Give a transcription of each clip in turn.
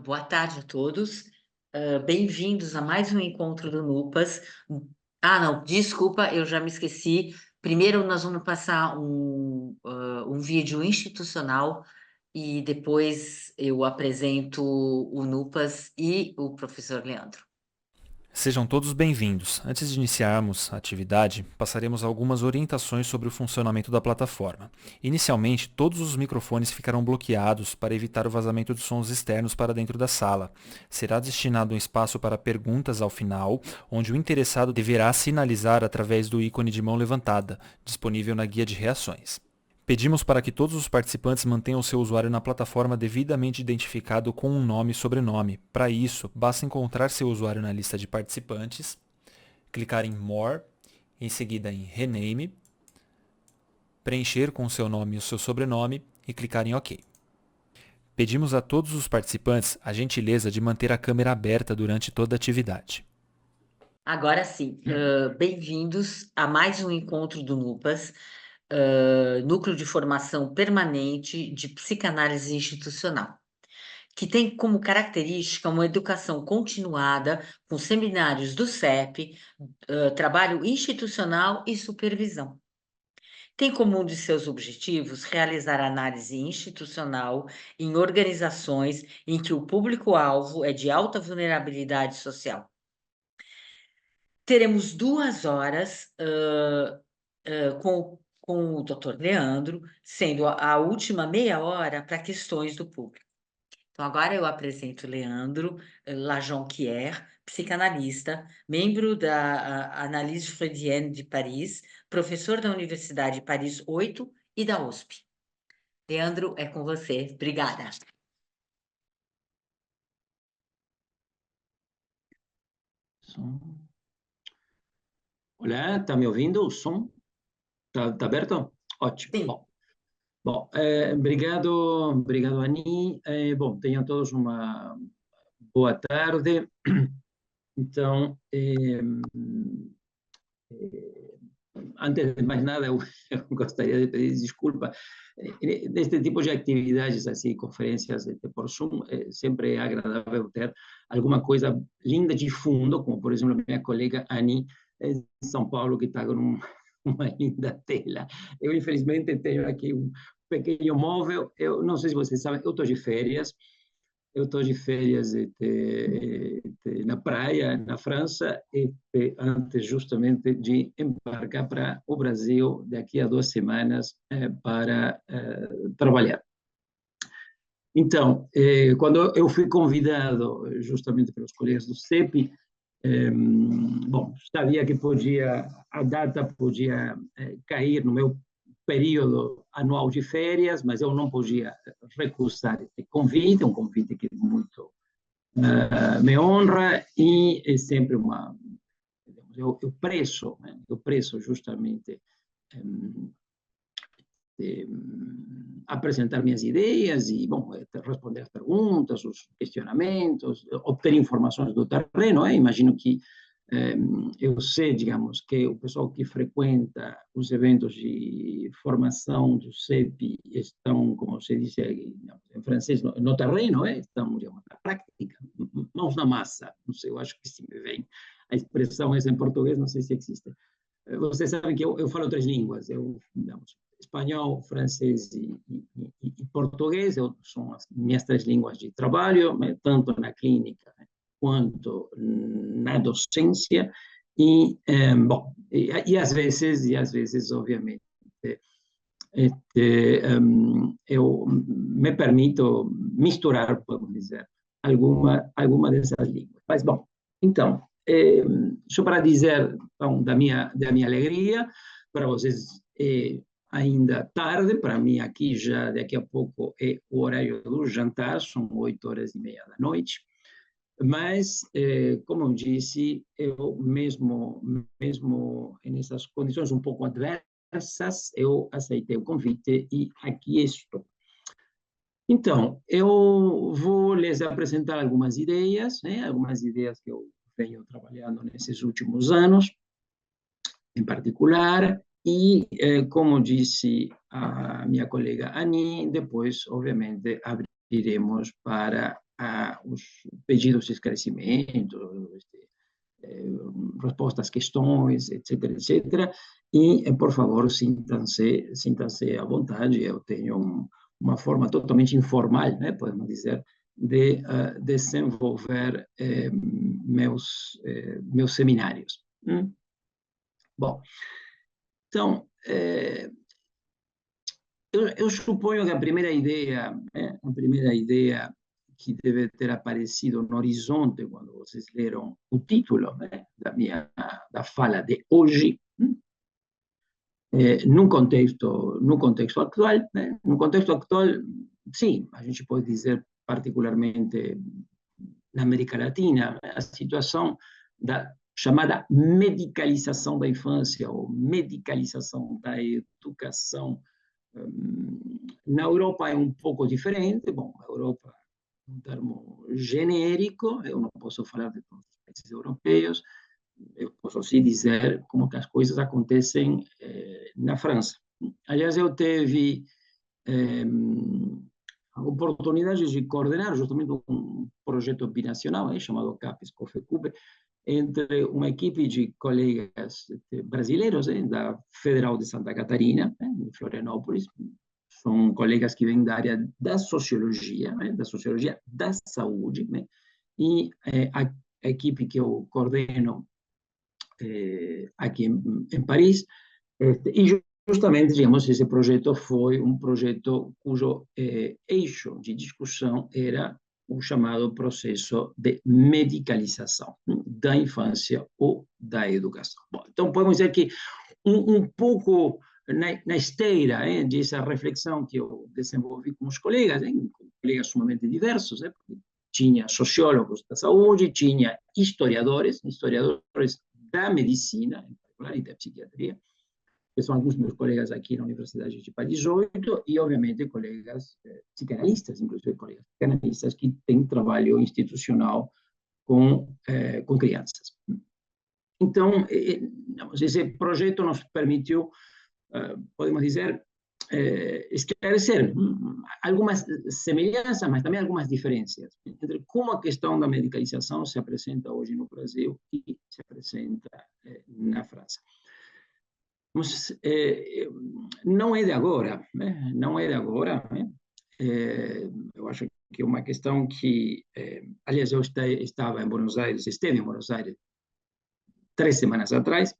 Boa tarde a todos. Bem-vindos a mais um encontro do NUPAS. Ah, não, desculpa, eu já me esqueci. Primeiro nós vamos passar um vídeo institucional e depois eu apresento o NUPAS e o professor Leandro. Sejam todos bem-vindos. Antes de iniciarmos a atividade, passaremos algumas orientações sobre o funcionamento da plataforma. Inicialmente, todos os microfones ficarão bloqueados para evitar o vazamento de sons externos para dentro da sala. Será destinado um espaço para perguntas ao final, onde o interessado deverá sinalizar através do ícone de mão levantada, disponível na guia de reações. Pedimos para que todos os participantes mantenham seu usuário na plataforma devidamente identificado com um nome e sobrenome. Para isso, basta encontrar seu usuário na lista de participantes, clicar em More, em seguida em Rename, preencher com seu nome e o seu sobrenome e clicar em OK. Pedimos a todos os participantes a gentileza de manter a câmera aberta durante toda a atividade. Agora sim, bem-vindos a mais um encontro do NUPAS, Núcleo de Formação Permanente de Psicanálise Institucional, que tem como característica uma educação continuada com seminários do CEP, trabalho institucional e supervisão. Tem como um de seus objetivos realizar análise institucional em organizações em que o público-alvo é de alta vulnerabilidade social. Teremos 2 horas com o Dr. Leandro, sendo a última meia hora para questões do público. Então, agora eu apresento o Leandro Lajonquière, psicanalista, membro da Analyse Freudienne de Paris, professor da Universidade Paris 8 e da USP. Leandro, é com você. Obrigada. Olá, está me ouvindo? O som tá aberto? Ótimo. Sim. Bom, obrigado, Ani. Bom, tenham todos uma boa tarde. Então, antes de mais nada, eu gostaria de pedir desculpa. Deste tipo de atividades, assim, conferências por Zoom, sempre é agradável ter alguma coisa linda de fundo, como, por exemplo, a minha colega Ani, em São Paulo, que está com uma linda tela. Eu, infelizmente, tenho aqui um pequeno móvel. Eu não sei se vocês sabem, eu estou de férias na praia, na França, antes justamente de embarcar para o Brasil daqui a 2 semanas para trabalhar. Então, quando eu fui convidado justamente pelos colegas do CEP, bom, sabia que a data podia cair no meu período anual de férias, mas eu não podia recusar este convite, um convite que muito me honra e é sempre eu preço justamente apresentar minhas ideias e, bom, responder as perguntas, os questionamentos, obter informações do terreno. Imagino que eu sei, digamos, que o pessoal que frequenta os eventos de formação do CEP estão, como se diz em francês, no terreno, estão, digamos, na prática, mãos na massa. Não sei, eu acho que se me vem a expressão essa em português, não sei se existe. Vocês sabem que eu falo 3 línguas, digamos, espanhol, francês e português, são as minhas 3 línguas de trabalho, tanto na clínica quanto na docência, bom, às vezes, obviamente, eu me permito misturar, podemos dizer, alguma dessas línguas. Mas, bom, então, só para dizer então, da minha alegria, para vocês ainda tarde, para mim aqui já daqui a pouco é o horário do jantar, são 8h30 da noite, mas, como eu disse, eu mesmo nessas condições um pouco adversas, eu aceitei o convite e aqui estou. Então, eu vou lhes apresentar algumas ideias que eu venho trabalhando nesses últimos anos, em particular, e, como disse a minha colega Ani, depois, obviamente, abriremos para os pedidos de esclarecimento, respostas às questões, etc., etc. E, por favor, sintam-se à vontade. Eu tenho uma forma totalmente informal, né, podemos dizer, de desenvolver meus seminários. Bom, então, eu suponho que a primeira ideia que deve ter aparecido no horizonte quando vocês leram o título, né, da fala de hoje, num contexto atual, né, no contexto atual, sim, a gente pode dizer particularmente na América Latina, a situação da chamada medicalização da infância ou medicalização da educação. Na Europa é um pouco diferente. Bom, a Europa é um termo genérico, eu não posso falar de todos os países europeus, eu posso sim dizer como que as coisas acontecem na França. Aliás, eu tive a oportunidade de coordenar justamente um projeto binacional chamado CAPES-COFECUBE, entre uma equipe de colegas brasileiros da Federal de Santa Catarina, em Florianópolis. São colegas que vêm da área da sociologia da saúde, e a equipe que eu coordeno aqui em Paris, e justamente, digamos, esse projeto foi um projeto cujo eixo de discussão era o chamado processo de medicalização da infância ou da educação. Bom, então, podemos dizer que um pouco na esteira dessa reflexão que eu desenvolvi com os colegas, com colegas sumamente diversos, tinha sociólogos da saúde, tinha historiadores da medicina, em particular, e da psiquiatria, que são alguns meus colegas aqui na Universidade de Paris 8, e, obviamente, colegas psicanalistas, inclusive colegas psicanalistas que têm trabalho institucional com crianças. Então, esse projeto nos permitiu, podemos dizer, esclarecer algumas semelhanças, mas também algumas diferenças entre como a questão da medicalização se apresenta hoje no Brasil e se apresenta na França. Mas não é de agora, não é de agora. Eu acho que é uma questão que, aliás, eu estava em Buenos Aires, esteve em Buenos Aires 3 semanas atrás,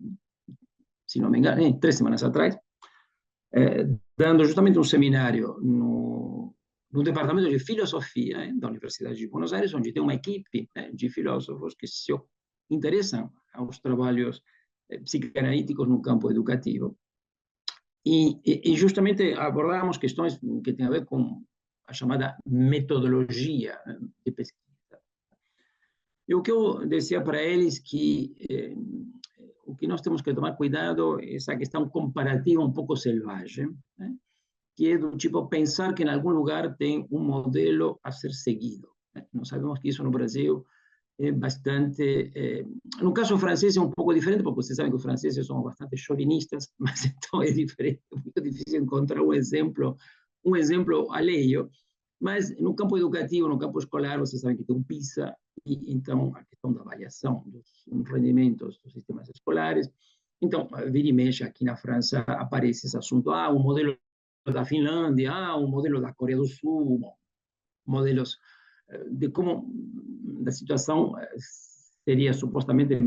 se não me engano, 3 semanas atrás, dando justamente um seminário no Departamento de Filosofia da Universidade de Buenos Aires, onde tem uma equipe de filósofos que se interessam aos trabalhos psicanalíticos no campo educativo. E justamente abordamos questões que têm a ver com a chamada metodologia de pesquisa. E o que eu dizia para eles que o que nós temos que tomar cuidado é essa questão comparativa um pouco selvagem, que é do tipo pensar que em algum lugar tem um modelo a ser seguido. Nós sabemos que isso no Brasil é bastante... no caso francês é um pouco diferente, porque vocês sabem que os franceses são bastante chauvinistas, mas então é diferente, é muito difícil encontrar um exemplo alheio. Mas no campo educativo, no campo escolar, vocês sabem que tem um PISA, e então a questão da avaliação dos rendimentos dos sistemas escolares. Então, vira e mexe, aqui na França aparece esse assunto, o modelo da Finlândia, o modelo da Coreia do Sul, modelos de como a situação seria supostamente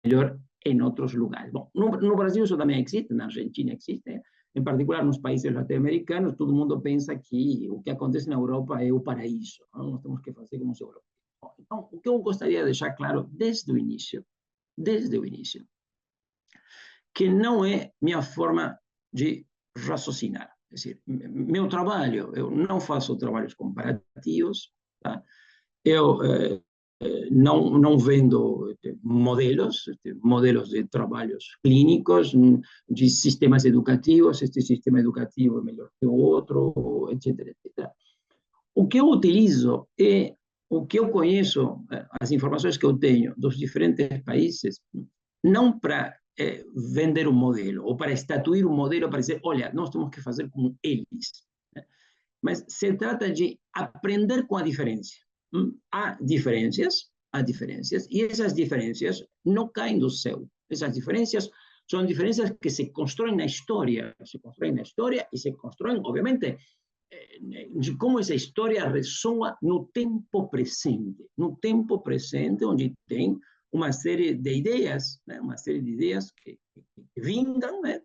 melhor em outros lugares. Bom, no Brasil isso também existe, na Argentina existe, em particular nos países latino-americanos, todo mundo pensa que o que acontece na Europa é o paraíso, nós temos que fazer como os europeus. Então, o que eu gostaria de deixar claro desde o início, que não é minha forma de raciocinar. É dizer, meu trabalho, eu não faço trabalhos comparativos, tá? Eu não vendo modelos de trabalhos clínicos, de sistemas educativos, este sistema educativo é melhor que o outro, etc., etc. O que eu utilizo é o que eu conheço, as informações que eu tenho dos diferentes países, não para vender um modelo, ou para estatuir um modelo, para dizer, olha, nós temos que fazer como eles. Mas se trata de aprender com a diferença. Há diferenças, e essas diferenças não caem do céu. Essas diferenças são diferenças que se constroem na história, e se constroem, obviamente, de como essa história ressoa no tempo presente, onde tem uma série de ideias, né? Uma série de ideias que vingam, né?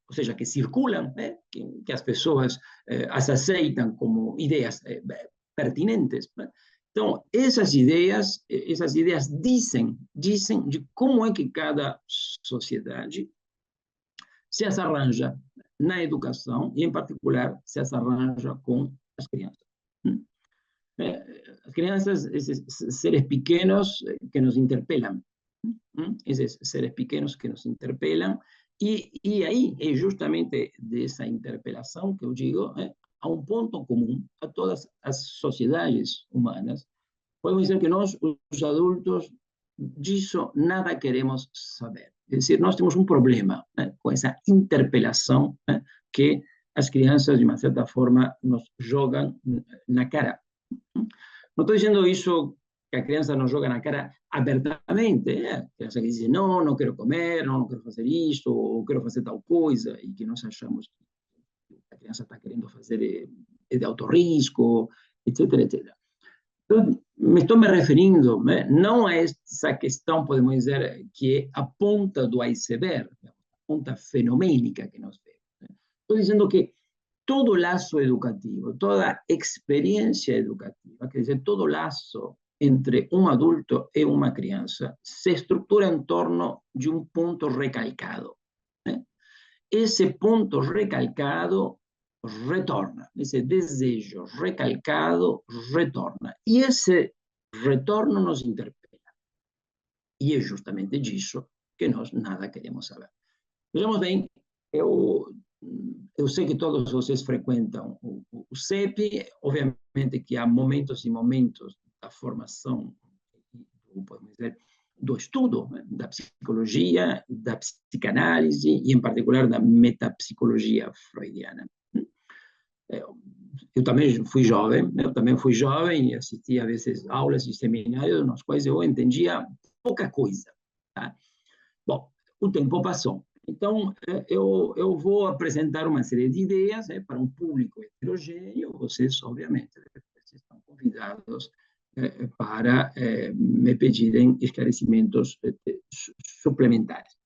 Ou seja, que circulam, né? Que as pessoas as aceitam como ideias pertinentes. Né? Então, essas ideias dizem de como é que cada sociedade se as arranja na educação e, em particular, se as arranja com as crianças. As crianças, esses seres pequenos que nos interpelam, esses seres pequenos que nos interpelam, e aí é justamente dessa interpelação que eu digo, há um ponto comum a todas as sociedades humanas. Podemos dizer que nós, os adultos, disso nada queremos saber. É dizer, nós temos um problema, né, com essa interpelação, né, que as crianças, de uma certa forma, nos jogam na cara. Não estou dizendo isso que a criança nos joga na cara abertamente. A criança que diz, não, não quero comer, não quero fazer isto, ou quero fazer tal coisa, e que nós achamos que a criança está querendo fazer de alto risco, etc, etc. Então, me estou me referindo, né, não a essa questão, podemos dizer, que é a ponta do iceberg, a ponta fenomênica que nós vemos. Né? Estou dizendo que todo laço educativo, toda experiência educativa, quer dizer, todo laço entre um adulto e uma criança, se estrutura em torno de um ponto recalcado. Né? Esse ponto recalcado retorna, esse desejo recalcado retorna, e esse retorno nos interpela. E é justamente disso que nós nada queremos saber. Vejamos bem, eu sei que todos vocês frequentam o CEP, obviamente que há momentos e momentos da formação, podemos dizer, do estudo, né, da psicologia, da psicanálise e, em particular, da metapsicologia freudiana. Eu também fui jovem e assisti a vezes aulas e seminários nos quais eu entendia pouca coisa. Tá? Bom, o tempo passou. Então, eu vou apresentar uma série de ideias para um público heterogêneo. Vocês, obviamente, estão convidados para me pedirem esclarecimentos suplementares.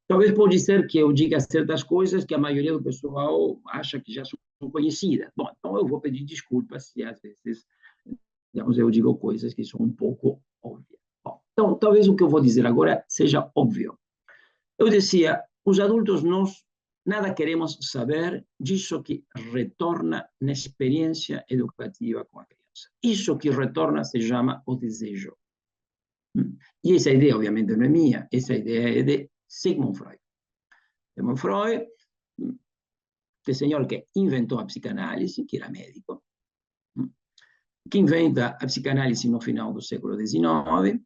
Talvez pode ser que eu diga certas coisas que a maioria do pessoal acha que já são conhecidas. Bom, então eu vou pedir desculpas se às vezes, digamos, eu digo coisas que são um pouco óbvias. Bom, então, talvez o que eu vou dizer agora seja óbvio. Eu dizia, os adultos nós nada queremos saber disso que retorna na experiência educativa com a criança. Isso que retorna se chama o desejo. E essa ideia, obviamente, não é minha, essa ideia é de Sigmund Freud. Sigmund Freud, que senhor que inventou a psicanálise, que era médico, que inventa a psicanálise no final do século XIX,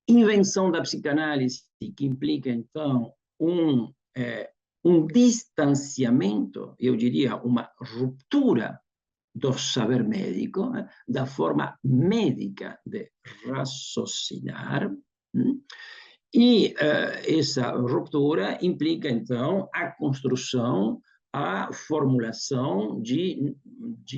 invenção da psicanálise que implica, então, um distanciamento, eu diria, uma ruptura do saber médico, da forma médica de raciocinar, e essa ruptura implica, então, a construção, a formulação de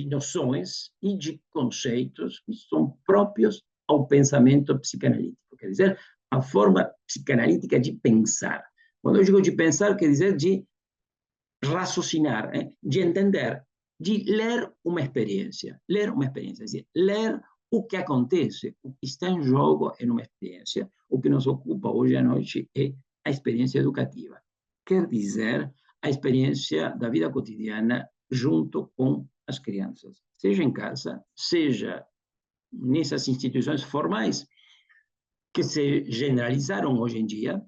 noções e de conceitos que são próprios ao pensamento psicanalítico, quer dizer, a forma psicanalítica de pensar. Quando eu digo de pensar, quer dizer de raciocinar, de entender, de ler uma experiência, quer dizer, ler o que acontece, o que está em jogo em uma experiência. O que nos ocupa hoje à noite é a experiência educativa. Quer dizer, a experiência da vida cotidiana junto com as crianças, seja em casa, seja nessas instituições formais que se generalizaram hoje em dia,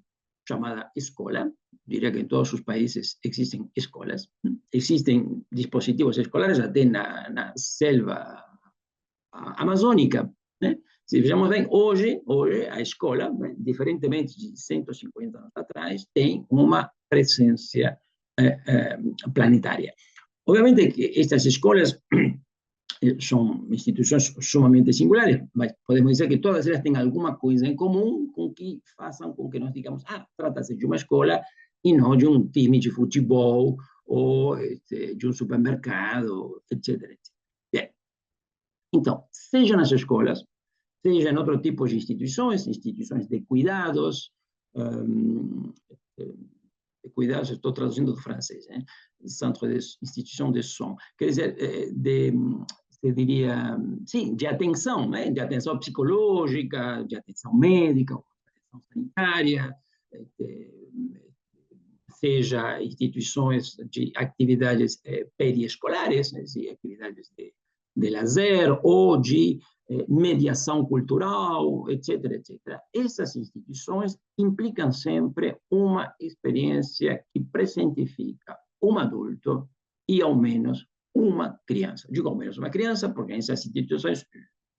chamada escola. Diria que em todos os países existem escolas, existem dispositivos escolares até na selva amazônica. Né? Se vejamos bem, hoje a escola, né, diferentemente de 150 anos atrás, tem uma presença planetária. Obviamente que estas escolas são instituições sumamente singulares, mas podemos dizer que todas elas têm alguma coisa em comum com que façam com que nós digamos, trata-se de uma escola e não de um time de futebol ou de um supermercado, etc, etc. Bem, então, seja nas escolas, seja em outro tipo de instituições de cuidados, um, de cuidados, estou traduzindo do francês, centro de instituição de som, quer dizer, se diria, sim, de atenção, né? De atenção psicológica, de atenção médica, de atenção sanitária, seja instituições de atividades periescolares, né? Atividades de lazer ou de mediação cultural, etc, etc. Essas instituições implicam sempre uma experiência que presentifica um adulto e, ao menos, uma criança. Digo ao menos uma criança, porque nessas instituições,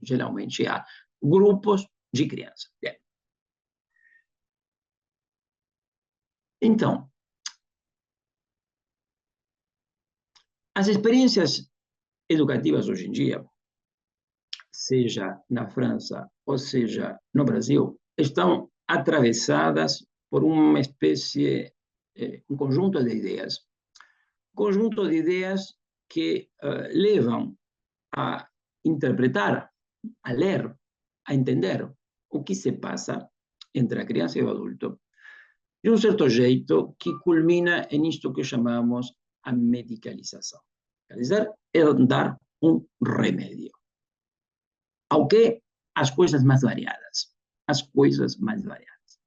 geralmente, há grupos de crianças. Então, as experiências educativas hoje em dia, seja na França ou seja no Brasil, estão atravessadas por uma espécie, um conjunto de ideias. Conjunto de ideias que levam a interpretar, a ler, a entender o que se passa entre a criança e o adulto, de um certo jeito que culmina nisto que chamamos a medicalização. Quer dizer, é dar um remédio. Ao que? As coisas mais variadas. As coisas mais variadas.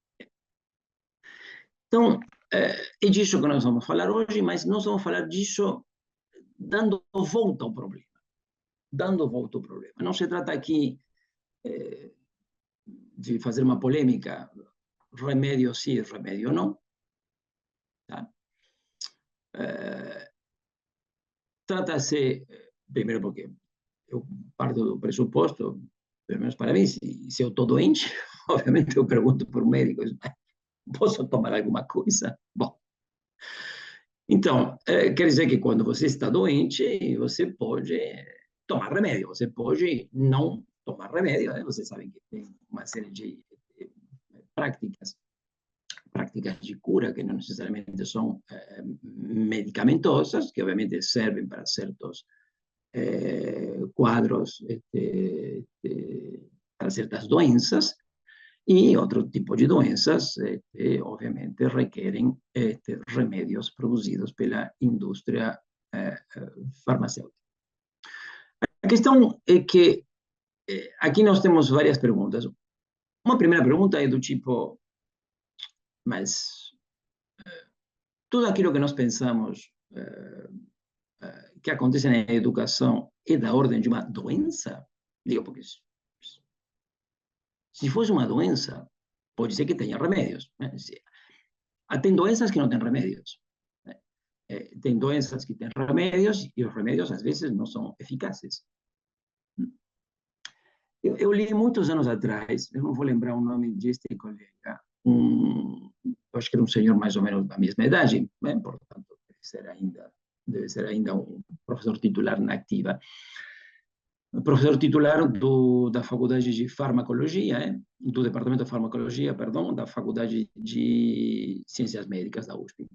Então, é disso que nós vamos falar hoje, mas nós vamos falar disso dando volta ao problema. Dando volta ao problema. Não se trata aqui de fazer uma polêmica, remédio sim, remédio não. Tá? Trata-se, primeiro porque eu parto do pressuposto, pelo menos para mim, se eu estou doente, obviamente eu pergunto para o médico, posso tomar alguma coisa? Bom, então, quer dizer que quando você está doente, você pode tomar remédio, você pode não tomar remédio, você sabe que tem uma série de práticas de cura que não necessariamente são medicamentosas, que obviamente servem para certos quadros, para certas doenças, e outro tipo de doenças, obviamente, requerem remédios produzidos pela indústria farmacêutica. A questão é que aqui nós temos várias perguntas. Uma primeira pergunta é do tipo, mas tudo aquilo que nós pensamos que acontece na educação é da ordem de uma doença? Digo, porque se fosse uma doença, pode ser que tenha remédios. Né? Tem doenças que não têm remédios. Tem doenças que têm remédios e os remédios, às vezes, não são eficazes. Eu li muitos anos atrás, eu não vou lembrar o nome deste colega, acho que era um senhor mais ou menos da mesma idade, né? Portanto, deve ser ainda um professor titular na ativa. Professor titular da Faculdade de Farmacologia, do Departamento de Farmacologia, perdão, da Faculdade de Ciências Médicas da USP.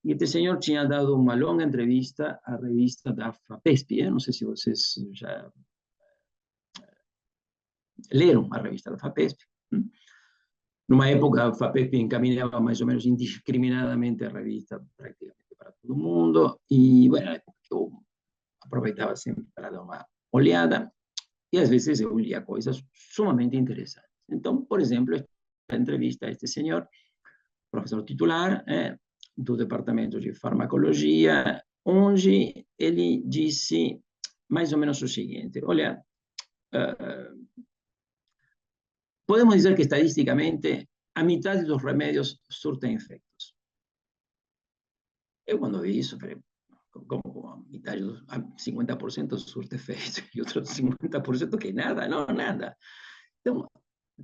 E este senhor tinha dado uma longa entrevista à revista da FAPESP, não sei se vocês já leram a revista da FAPESP. Numa época, a FAPESP encaminhava mais ou menos indiscriminadamente a revista praticamente para todo mundo, e, bueno, na época que eu aproveitava sempre para dar uma olhada, e às vezes eu lia coisas sumamente interessantes. Então, por exemplo, esta entrevista a este senhor, professor titular do Departamento de Farmacologia, onde ele disse mais ou menos o seguinte: olha, podemos dizer que estatisticamente a metade dos remédios surtem efeitos. Eu, quando vi isso, falei, como a metade, 50% surte efeito e outros 50% que nada, não, nada. Então,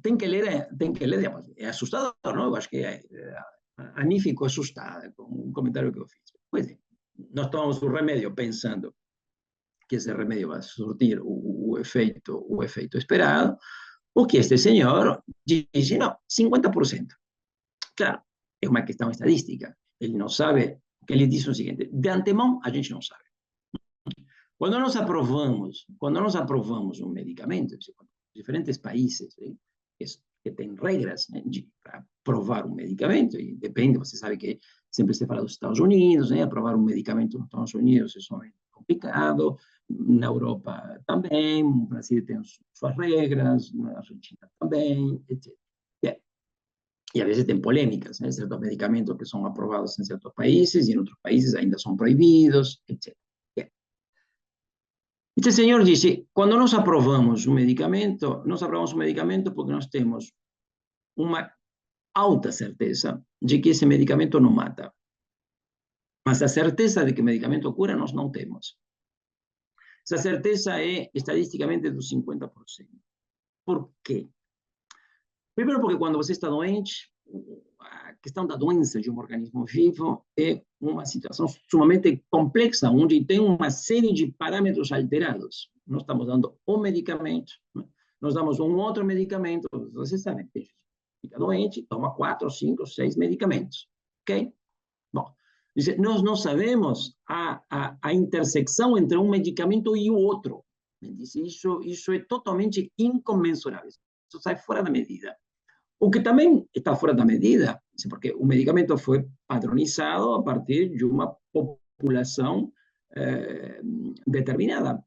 tem que ler, digamos, é assustador, não? Eu acho que a Ani ficou assustada com um comentário que eu fiz. Pois é, nós tomamos o remédio pensando que esse remédio vai surtir o efeito esperado, o que este senhor disse, não, 50%. Claro, é uma questão estadística. Ele não sabe, que ele diz o seguinte, de antemão, a gente não sabe. Quando nós aprovamos um medicamento, diferentes países que têm regras, né, para aprovar um medicamento, e depende, você sabe que sempre se fala dos Estados Unidos, né, aprovar um medicamento nos Estados Unidos é somente complicado, na Europa também, no Brasil tem suas regras, na Argentina também, etc. E a vezes tem polêmicas, né, certos medicamentos que são aprovados em certos países e em outros países ainda são proibidos, etc. Este senhor disse, quando nós aprovamos um medicamento porque nós temos uma alta certeza de que esse medicamento não mata. Mas a certeza de que o medicamento cura nós não temos. Essa certeza é estadisticamente dos 50%. Por quê? Primeiro porque quando você está doente, a questão da doença de um organismo vivo é uma situação sumamente complexa, onde tem uma série de parâmetros alterados. Nós estamos dando um medicamento, nós damos um outro medicamento, você sabe, fica doente, toma 4, 5, 6 medicamentos, ok? Bom, nós não sabemos a intersecção entre um medicamento e o outro. Isso é totalmente incomensurável, isso sai fora da medida. O que também está fora da medida, porque o medicamento foi padronizado a partir de uma população determinada.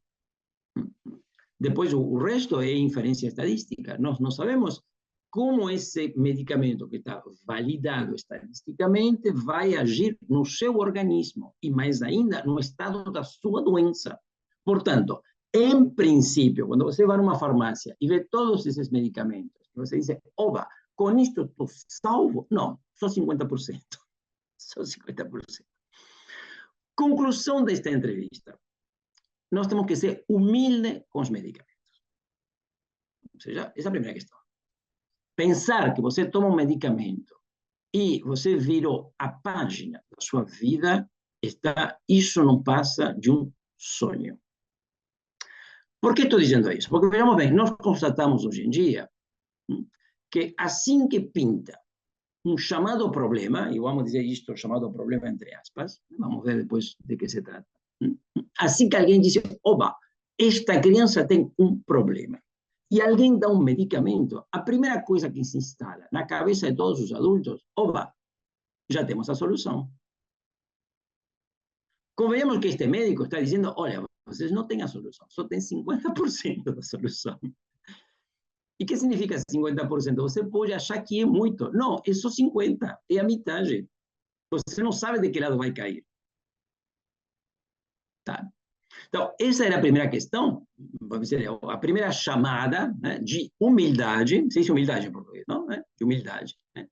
Depois, o resto é inferência estadística. Nós não sabemos como esse medicamento que está validado estadisticamente vai agir no seu organismo, e mais ainda, no estado da sua doença. Portanto, em princípio, quando você vai numa farmácia e vê todos esses medicamentos, você diz, oba, com isto estou salvo? Não, só 50%. Só 50%. Conclusão desta entrevista. Nós temos que ser humildes com os medicamentos. Ou seja, essa é a primeira questão. Pensar que você toma um medicamento e você virou a página da sua vida, isso não passa de um sonho. Por que estou dizendo isso? Porque, vejamos bem, nós constatamos hoje em dia que assim que pinta um chamado problema, e vamos dizer isto, chamado problema entre aspas, vamos ver depois de que se trata. Assim que alguém diz, oba, esta criança tem um problema, e alguém dá um medicamento, a primeira coisa que se instala na cabeça de todos os adultos, oba, já temos a solução. Convenhamos que este médico está dizendo, olha, vocês não têm a solução, só tem 50% da solução. E o que significa 50%? Você pode achar que é muito. Não, é só 50%, é a metade. Você não sabe de que lado vai cair. Tá? Então, essa era a primeira questão, vamos dizer, a primeira chamada, né, de humildade, se diz humildade em português, não? De humildade. Né?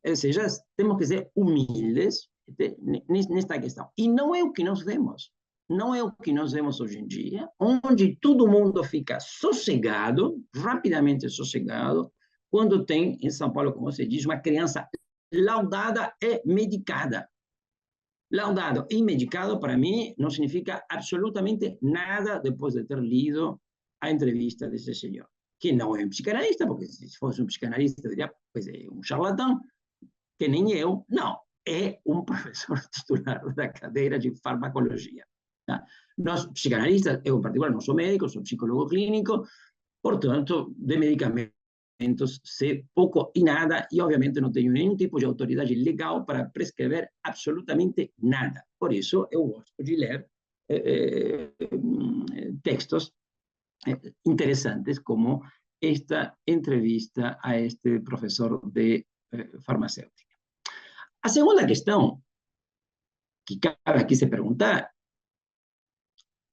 Ou seja, temos que ser humildes nesta questão. E não é o que nós vemos. Não é o que nós vemos hoje em dia, onde todo mundo fica sossegado, rapidamente sossegado, quando tem, em São Paulo, como se diz, uma criança laudada e medicada. Laudado e medicado, para mim, não significa absolutamente nada depois de ter lido a entrevista desse senhor, que não é um psicanalista, porque se fosse um psicanalista, eu diria, pois é, um charlatão, que nem eu. Não, é um professor titular da cadeira de farmacologia. Tá? Nós, psicanalistas, eu em particular não sou médico, sou psicólogo clínico, portanto, de medicamentos sei pouco e nada, e obviamente não tenho nenhum tipo de autoridade legal para prescrever absolutamente nada. Por isso, eu gosto de ler textos interessantes, como esta entrevista a este professor de farmacêutica. A segunda questão que cabe aqui se perguntar,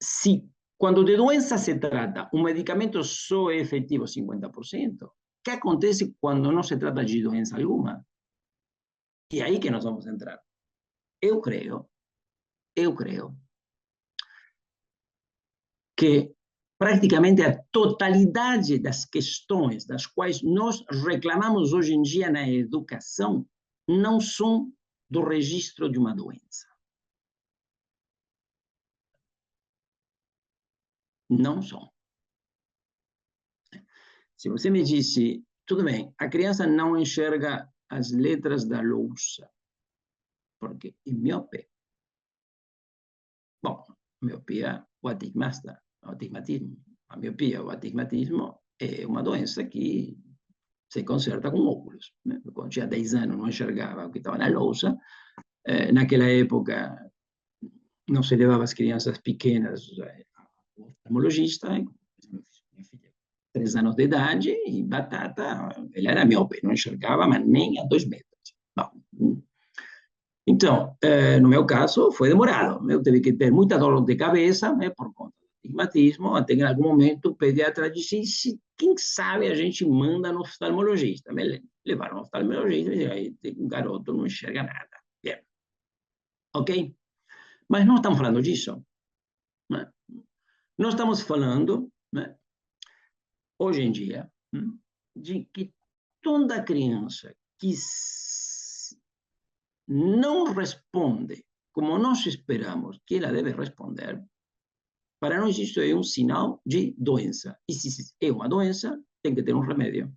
se quando de doença se trata, um medicamento só é efetivo 50%, o que acontece quando não se trata de doença alguma? E é aí que nós vamos entrar. Eu creio que praticamente a totalidade das questões das quais nós reclamamos hoje em dia na educação não são do registro de uma doença. Não são. Se você me disse, tudo bem, a criança não enxerga as letras da louça, porque é miope. Bom, miopia ou astigmatismo. A miopia ou astigmatismo é uma doença que se conserta com óculos. Né? Quando tinha 10 anos não enxergava o que estava na louça. Naquela época não se levava as crianças pequenas ao oftalmologista. Minha filha, 3 anos de idade, e batata, ela era miope, não enxergava, mas nem a 2 metros. Bom, então, no meu caso, foi demorado. Eu tive que ter muita dor de cabeça, né, por conta do astigmatismo, até que em algum momento o pediatra disse, quem sabe a gente manda no oftalmologista. Me levaram ao oftalmologista e aí um garoto não enxerga nada. Bem, ok? Mas não estamos falando disso. Né? Nós estamos falando, né, hoje em dia, de que toda criança que não responde como nós esperamos que ela deve responder, para nós isso é um sinal de doença. E se é uma doença, tem que ter um remédio.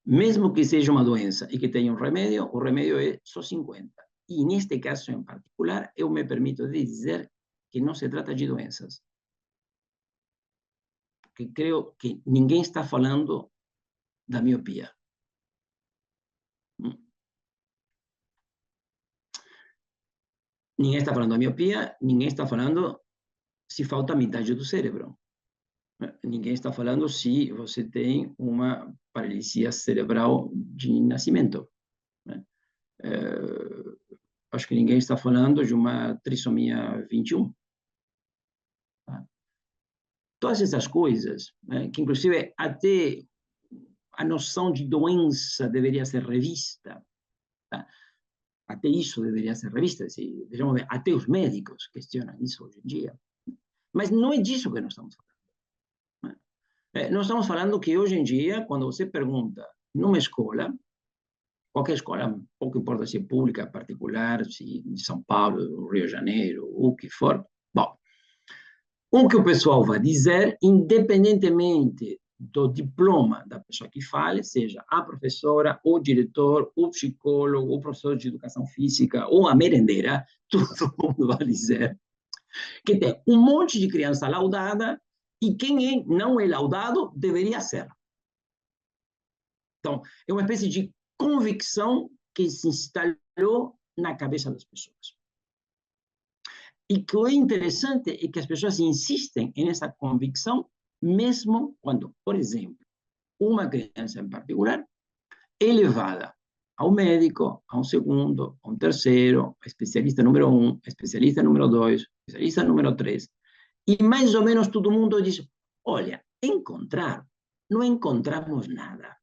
Mesmo que seja uma doença e que tenha um remédio, o remédio é só 50. E neste caso em particular, eu me permito dizer que não se trata de doenças. Porque creio que ninguém está falando da miopia. Ninguém está falando da miopia, ninguém está falando se falta metade do cérebro. Ninguém está falando se você tem uma paralisia cerebral de nascimento. Acho que ninguém está falando de uma trissomia 21. Todas essas coisas, que inclusive até a noção de doença deveria ser revista. Até isso deveria ser revista. Vejamos ver, até os médicos questionam isso hoje em dia. Mas não é disso que nós estamos falando. Nós estamos falando que hoje em dia, quando você pergunta numa escola, qualquer escola, pouco importa se é pública, particular, se de São Paulo, Rio de Janeiro, o que for, bom, o que o pessoal vai dizer, independentemente do diploma da pessoa que fale, seja a professora, o diretor, o psicólogo, o professor de educação física ou a merendeira, todo mundo vai dizer que tem um monte de criança laudada e quem não é laudado deveria ser. Então, é uma espécie de convicção que se instalou na cabeça das pessoas. E que o interessante é que as pessoas insistem nessa convicção, mesmo quando, por exemplo, uma criança em particular é levada ao médico, a um segundo, a um terceiro, especialista número 1, especialista número 2, especialista número 3, e mais ou menos todo mundo diz, olha, não encontramos nada.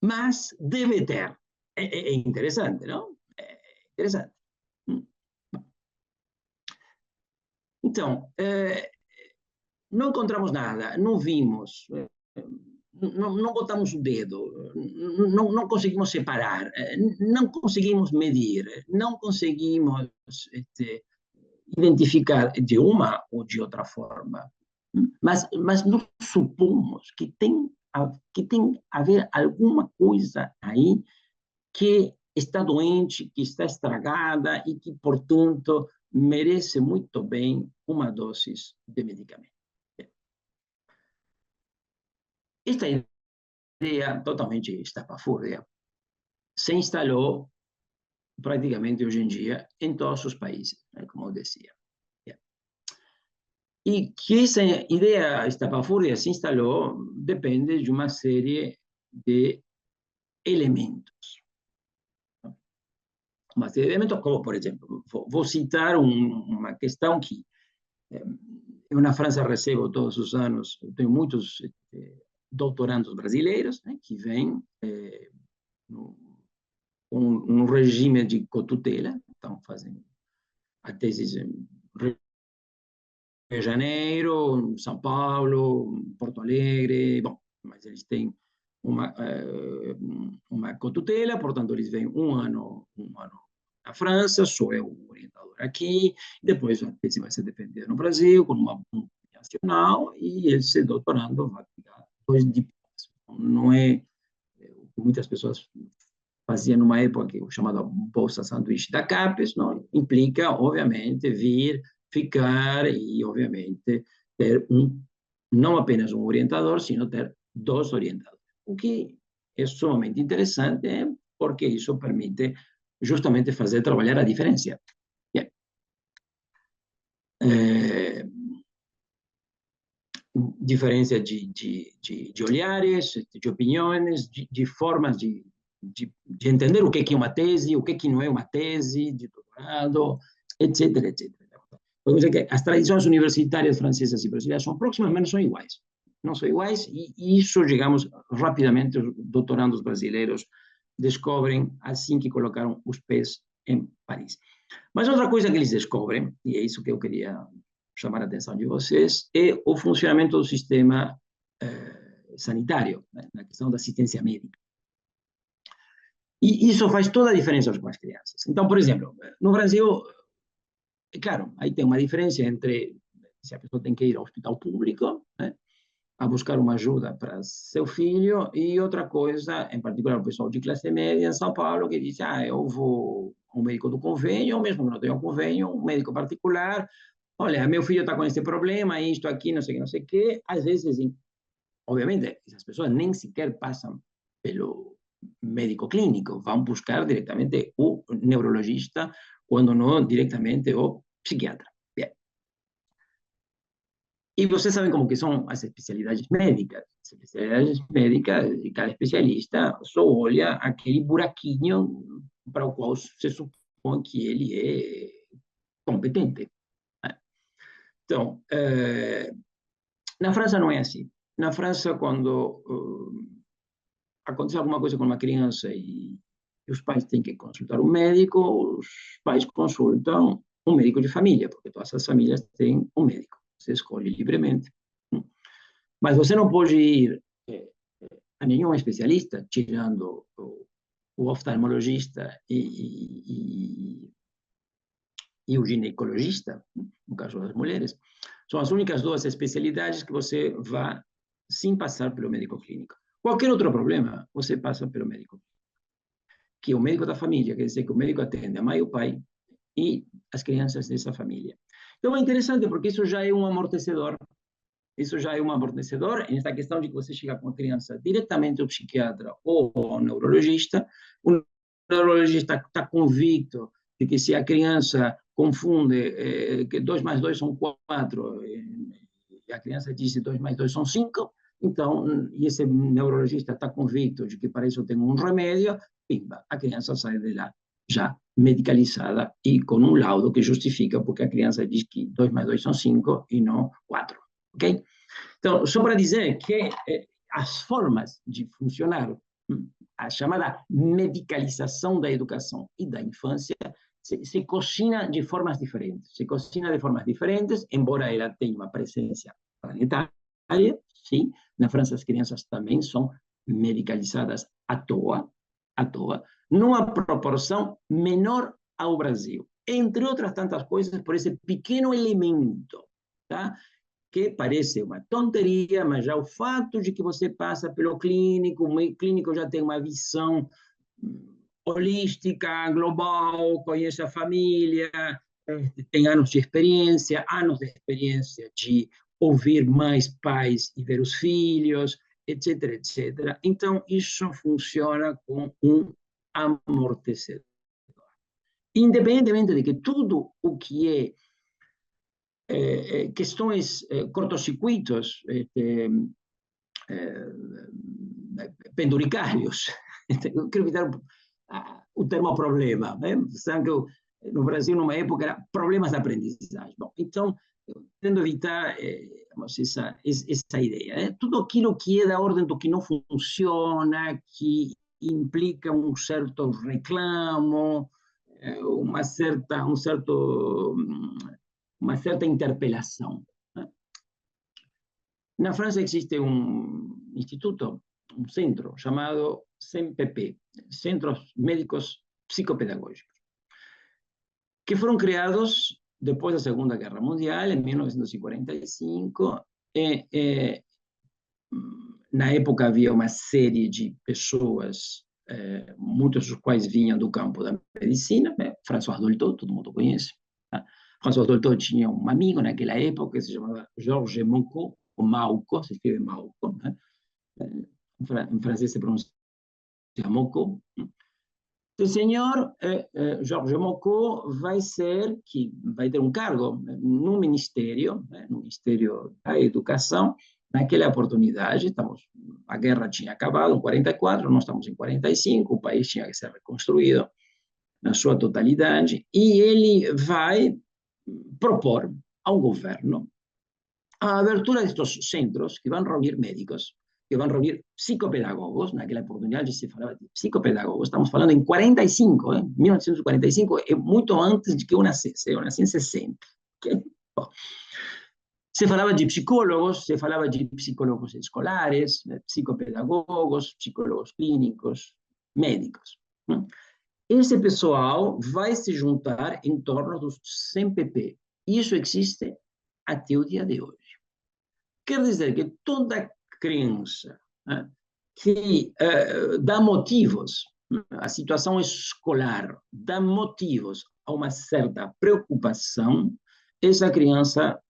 Mas deve ter. É interessante, não? É interessante. Então, não encontramos nada, não vimos, não botamos o dedo, não conseguimos separar, não conseguimos medir, não conseguimos identificar de uma ou de outra forma. Mas nós supomos que tem a haver alguma coisa aí que está doente, que está estragada e que, portanto, merece muito bem uma dose de medicamento. Esta ideia totalmente estapafúrdia se instalou praticamente hoje em dia em todos os países, como eu dizia. E que essa ideia estapafúrdia se instalou depende de uma série de elementos. Uma série de elementos como, por exemplo, vou citar uma questão que eu na França recebo todos os anos, eu tenho muitos doutorandos brasileiros, né, que vêm um regime de cotutela, então fazem a tese em Rio de Janeiro, São Paulo, Porto Alegre, bom, mas eles têm uma cotutela, portanto eles vêm um ano na França, sou eu o orientador por aqui, depois a tese vai ser defendida no Brasil, com uma nacional, e esse doutorando vai pegar 2 diplomas. Não é o que muitas pessoas faziam numa época que o chamado bolsa sanduíche da CAPES, não? Implica, obviamente, vir, ficar e, obviamente, ter não apenas um orientador, sino ter 2 orientadores. O que é sumamente interessante, porque isso permite justamente fazer trabalhar a diferença. Yeah. Diferença de olhares, de opiniões, de formas de entender o que é uma tese, o que não é uma tese, de doutorado, etc, etc. Vamos dizer que as tradições universitárias francesas e brasileiras são próximas, mas não são iguais. Não são iguais, e isso, chegamos rapidamente, os doutorandos brasileiros descobrem assim que colocaram os pés em Paris. Mas outra coisa que eles descobrem, e é isso que eu queria chamar a atenção de vocês, é o funcionamento do sistema sanitário, né, na questão da assistência médica. E isso faz toda a diferença com as crianças. Então, por exemplo, no Brasil, é claro, aí tem uma diferença entre se a pessoa tem que ir ao hospital público, né, a buscar uma ajuda para seu filho, e outra coisa, em particular o pessoal de classe média em São Paulo, que diz, eu vou ao médico do convênio, ou mesmo que não tenha um convênio, um médico particular, olha, meu filho está com esse problema, isto aqui, não sei o que, às vezes, obviamente, essas pessoas nem sequer passam pelo médico clínico, vão buscar diretamente o neurologista, quando não diretamente o psiquiatra. Bien. E vocês sabem como que são as especialidades médicas. As especialidades médicas, cada especialista só olha aquele buraquinho para o qual se supõe que ele é competente. Então, na França não é assim. Na França, quando acontece alguma coisa com uma criança e os pais têm que consultar um médico, os pais consultam um médico de família, porque todas as famílias têm um médico. Você escolhe livremente. Mas você não pode ir a nenhum especialista, tirando o oftalmologista e o ginecologista, no caso das mulheres. São as únicas 2 especialidades que você vai sem passar pelo médico clínico. Qualquer outro problema, você passa pelo médico, que é o médico da família, quer dizer que o médico atende a mãe e o pai e as crianças dessa família. Então é interessante, porque isso já é um amortecedor. Isso já é um amortecedor, nessa questão de que você chega com a criança diretamente ao psiquiatra ou ao neurologista. O neurologista está convicto de que se a criança confunde que 2 mais 2 são 4, e a criança diz que 2 mais 2 são 5, então, e esse neurologista está convicto de que para isso tem um remédio, pimba, a criança sai de lá já medicalizada e com um laudo que justifica porque a criança diz que 2 mais 2 são 5 e não 4. Ok? Então, só para dizer que as formas de funcionar, a chamada medicalização da educação e da infância, se cocina de formas diferentes. Se cocina de formas diferentes, embora ela tenha uma presença planetária, sim. Na França, as crianças também são medicalizadas à toa, numa proporção menor ao Brasil. Entre outras tantas coisas, por esse pequeno elemento, tá? Que parece uma tonteria, mas já o fato de que você passa pelo clínico, o clínico já tem uma visão holística, global, conhece a família, tem anos de experiência de ouvir mais pais e ver os filhos, etc, etc. Então, isso funciona como um amortecedor. Independentemente de que tudo o que questões, cortocircuitos, penduricários, eu quero evitar o termo problema, né? Sabe que no Brasil, numa época, era problemas de aprendizagem. Bom, então, eu tento evitar essa ideia. Né? Tudo aquilo que é da ordem do que não funciona, que implica um certo reclamo, uma certa interpelação. Né? Na França existe um instituto, um centro chamado CMPP, Centros Médicos Psicopedagógicos, que foram criados depois da Segunda Guerra Mundial, em 1945. Na época havia uma série de pessoas, muitos dos quais vinham do campo da medicina, François Dolto, todo mundo conhece. Tá? François Dolto tinha um amigo naquela época que se chamava Georges Monco, ou Mauco, se escreve Mauco, né? Em francês se pronuncia Monco. Esse senhor, Georges Monco, vai ter um cargo no Ministério da Educação. Naquela oportunidade, a guerra tinha acabado em 44, nós estamos em 45, o país tinha que ser reconstruído na sua totalidade, e ele vai propor ao governo a abertura destes centros que vão reunir médicos, que vão reunir psicopedagogos. Naquela oportunidade se falava de psicopedagogos, estamos falando em 45, 1945, é muito antes de que eu nascesse em 60. Okay? Se falava de psicólogos, se falava de psicólogos escolares, psicopedagogos, psicólogos clínicos, médicos. Esse pessoal vai se juntar em torno dos CMPP. Isso existe até o dia de hoje. Quer dizer que toda criança que dá motivos, a situação escolar dá motivos a uma certa preocupação, essa criança,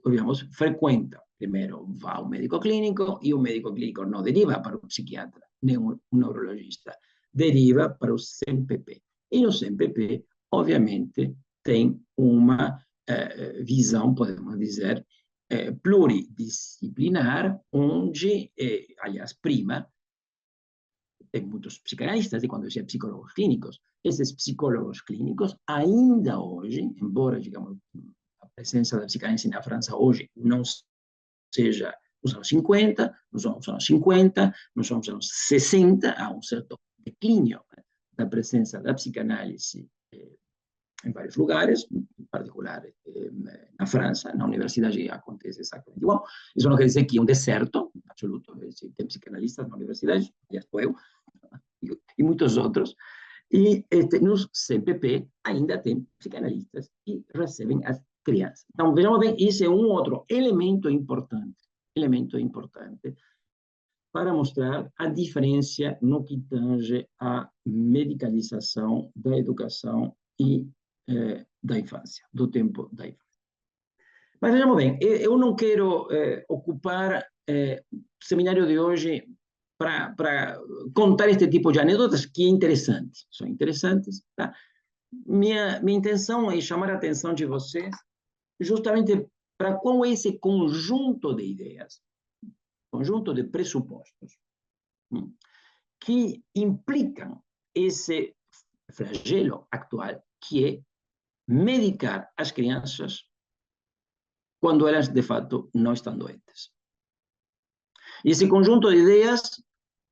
digamos, frequenta. Primeiro vai ao médico clínico, e o médico clínico não deriva para o psiquiatra, nem um neurologista, deriva para o CMPP. E no CMPP, obviamente, tem uma visão, podemos dizer, pluridisciplinar, onde, aliás, prima, tem muitos psicanalistas, e quando eu digo psicólogos clínicos, esses psicólogos clínicos, ainda hoje, embora, digamos, a presença da psicanálise na França hoje não seja nos anos 50, nos anos 50, nos anos 60, há um certo declínio da presença da psicanálise em vários lugares, em particular na França, na universidade acontece exatamente igual. Isso não quer dizer que é um deserto absoluto, tem psicanalistas na universidade, já estou eu, e muitos outros, e nos CMPP ainda tem psicanalistas que recebem as crianças. Então, vejamos bem, esse é um outro elemento importante para mostrar a diferença no que tange à medicalização da educação e da infância, do tempo da infância. Mas vejamos bem, eu não quero ocupar o seminário de hoje para contar este tipo de anedotas, que são interessantes. Tá? Minha intenção é chamar a atenção de vocês justamente para qual é esse conjunto de ideias, conjunto de pressupostos, que implicam esse flagelo atual, que é medicar as crianças quando elas, de fato, não estão doentes. E esse conjunto de ideias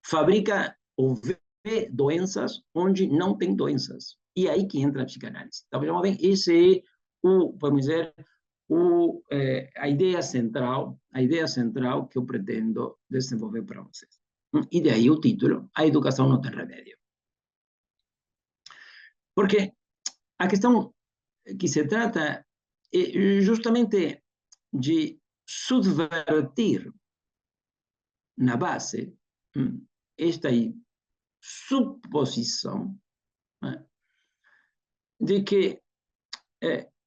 fabrica ou vê doenças onde não tem doenças. E é aí que entra a psicanálise. Então, vejamos bem, esse é vamos dizer, a ideia central que eu pretendo desenvolver para vocês. E daí o título, A Educação Não Tem Remédio. Porque a questão que se trata é justamente de subvertir na base esta suposição de que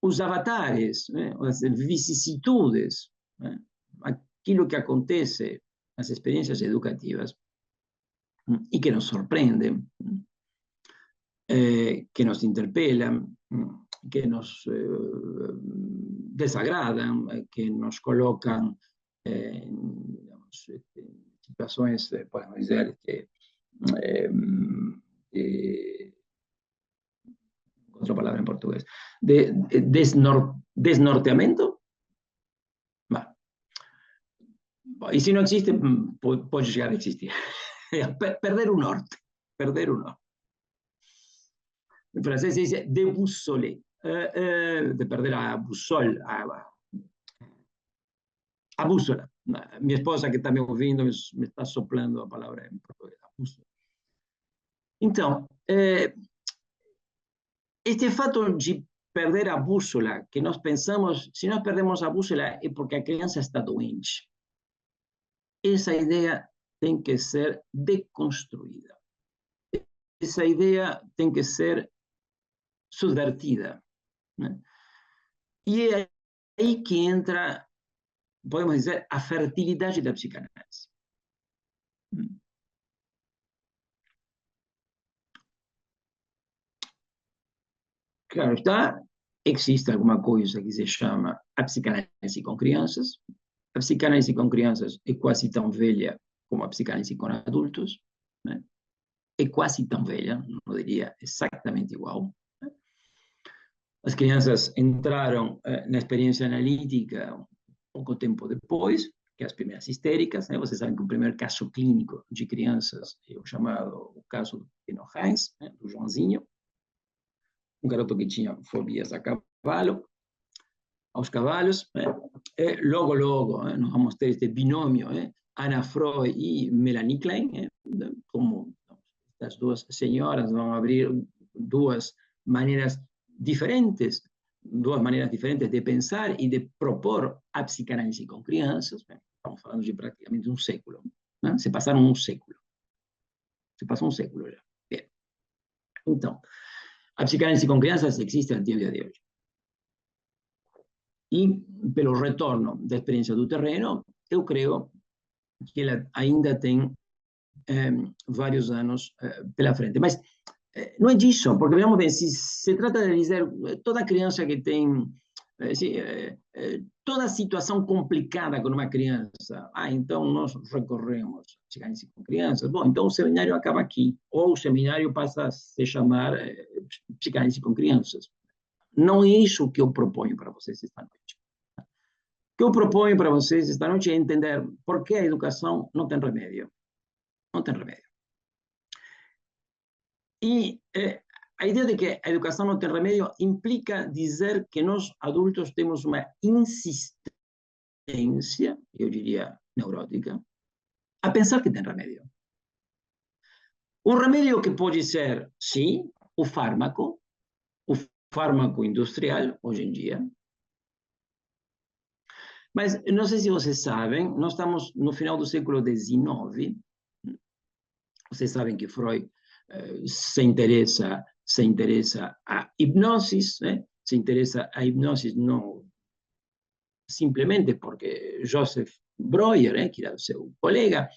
os avatares, as vicissitudes, aquilo que acontece nas experiências educativas e que nos surpreendem, que nos interpelam, que nos desagradam, que nos colocam em situações, podemos dizer, outra palavra em português, de desnorteamento. E se não existe, pode chegar a existir. Perder o norte. Em francês se diz déboussoler, de perder a bússola, a bússola. Minha esposa, que está me ouvindo, me está soplando a palavra em português, a bússola. Então, este fato de perder a bússola, que nós pensamos, se nós perdemos a bússola é porque a criança está doente. Essa ideia tem que ser deconstruída. Essa ideia tem que ser subvertida, né? E é aí que entra, podemos dizer, a fertilidade da psicanálise. Claro está, existe alguma coisa que se chama a psicanálise com crianças. A psicanálise com crianças é quase tão velha como a psicanálise com adultos, né? É quase tão velha, não diria exatamente igual. As crianças entraram na experiência analítica um pouco tempo depois, que as primeiras histéricas, né? Vocês sabem que o primeiro caso clínico de crianças é o chamado o caso do pequeno Heinz, né? Do Joãozinho, um garoto que tinha fobias a cavalo, aos cavalos, né? Logo, nós vamos ter este binômio, Anna Freud e Melanie Klein, como as duas senhoras vão abrir duas maneiras diferentes de pensar e de propor a psicanálise com crianças. Estamos falando de praticamente um século, né? Se passaram um século. Se passou um século já. Bem. Então, a psicanálise com crianças existe até o dia de hoje. E, pelo retorno da experiência do terreno, eu creio que ela ainda tem vários anos pela frente. Mas não é disso, porque, vejamos bem, se trata de dizer toda criança que tem toda situação complicada com uma criança, então nós recorremos à psicanálise com crianças. Bom, então o seminário acaba aqui, ou o seminário passa a se chamar psicanálise com crianças. Não é isso que eu proponho para vocês esta noite. O que eu proponho para vocês esta noite é entender por que a educação não tem remédio. Não tem remédio. E a ideia de que a educação não tem remédio implica dizer que nós, adultos, temos uma insistência, eu diria neurótica, a pensar que tem remédio. Um remédio que pode ser, sim, o fármaco industrial, hoje em dia. Mas não sei se vocês sabem, nós estamos no final do século XIX. Vocês sabem que Freud se interessa a hipnose, né? Se interessa a hipnose não simplesmente porque Joseph Breuer, que era seu colega,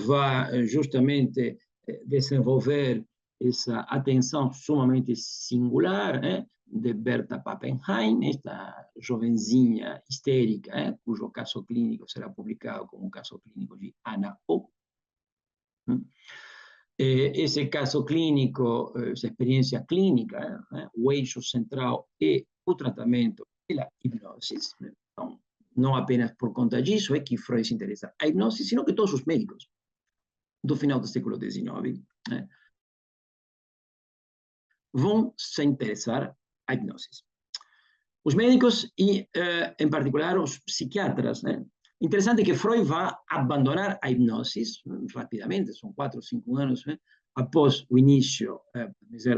vai justamente desenvolver essa atenção sumamente singular, de Berta Pappenheim, esta jovenzinha histérica, cujo caso clínico será publicado como caso clínico de Anna O. Esse caso clínico, essa experiência clínica, o eixo central é o tratamento pela hipnose. Então, não apenas por conta disso é que Freud se interessa a hipnose, sino que todos os médicos do final do século XIX vão se interessar a hipnose. Os médicos e, em particular, os psiquiatras, né? Interessante que Freud vai abandonar a hipnose rapidamente, são 4 ou 5 anos após o início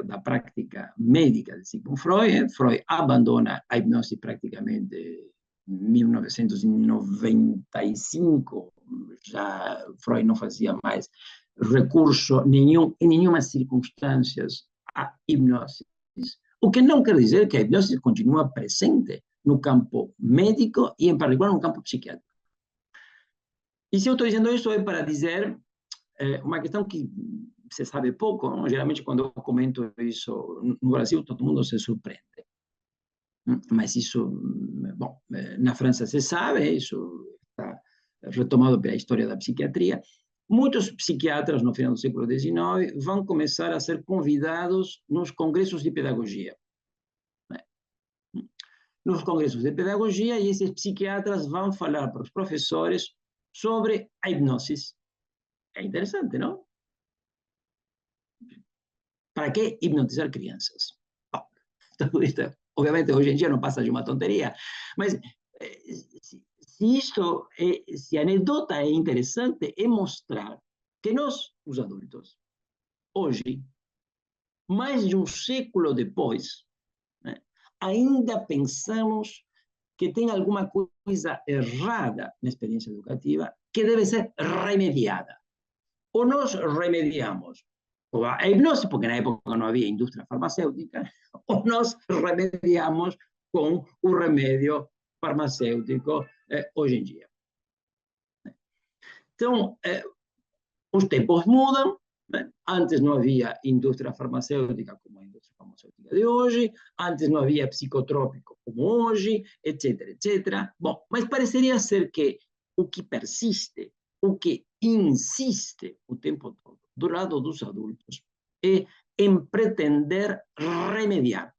da prática médica de Sigmund Freud. Freud abandona a hipnose praticamente em 1995, já Freud não fazia mais recurso nenhum, em nenhuma circunstância, à hipnose. O que não quer dizer que a hipnose continua presente no campo médico e, em particular, no campo psiquiátrico. E se eu estou dizendo isso é para dizer uma questão que se sabe pouco, não? Geralmente, quando eu comento isso no Brasil, todo mundo se surpreende. Mas isso, bom, na França se sabe, isso está retomado pela história da psiquiatria. Muitos psiquiatras, no final do século XIX, vão começar a ser convidados nos congressos de pedagogia. Nos congressos de pedagogia, e esses psiquiatras vão falar para os professores sobre a hipnose. É interessante, não? Para que hipnotizar crianças? Bom, tudo isso, obviamente, hoje em dia não passa de uma tonteria, mas se a anedota é interessante, é mostrar que nós, os adultos, hoje, mais de um século depois, ainda pensamos que tem alguma coisa errada na experiência educativa que deve ser remediada. Ou nós remediamos com a hipnose, porque na época não havia indústria farmacêutica, ou nós remediamos com o remédio farmacêutico hoje em dia. Então, os tempos mudam, né? Antes não havia indústria farmacêutica como a indústria farmacêutica de hoje, antes não havia psicotrópico como hoje, etc, etc. Bom, mas pareceria ser que o que persiste, o que insiste o tempo todo do lado dos adultos é em pretender remediar.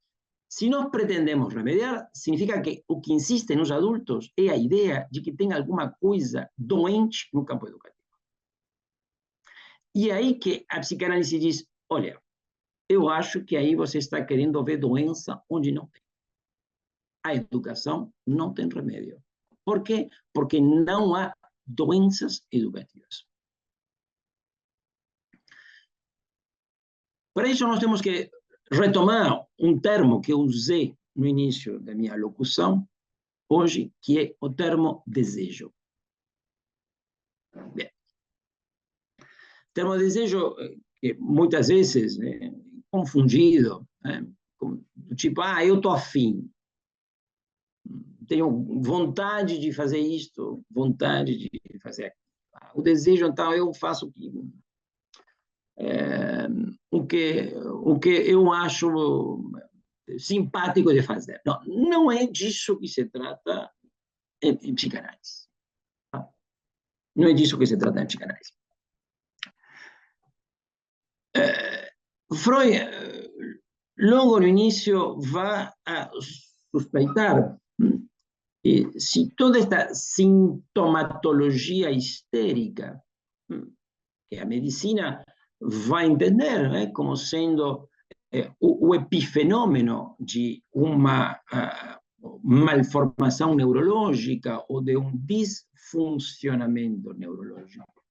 Se nós pretendemos remediar, significa que o que insiste nos adultos é a ideia de que tem alguma coisa doente no campo educativo. E aí que a psicanálise diz, olha, eu acho que aí você está querendo ver doença onde não tem. A educação não tem remédio. Por quê? Porque não há doenças educativas. Para isso nós temos que retomar um termo que eu usei no início da minha locução, hoje, que é o termo desejo. Bem, o termo desejo, que muitas vezes é confundido, né, com, tipo, eu estou afim, tenho vontade de fazer isto, vontade de fazer aquilo. O desejo, então, eu faço o que eu acho simpático de fazer. Não, não é disso que se trata em psicanálise. Não é disso que se trata em psicanálise. Freud, logo no início, vai a suspeitar que se toda esta sintomatologia histérica, que a medicina vai entender como sendo o epifenômeno de uma malformação neurológica ou de um disfuncionamento neurológico.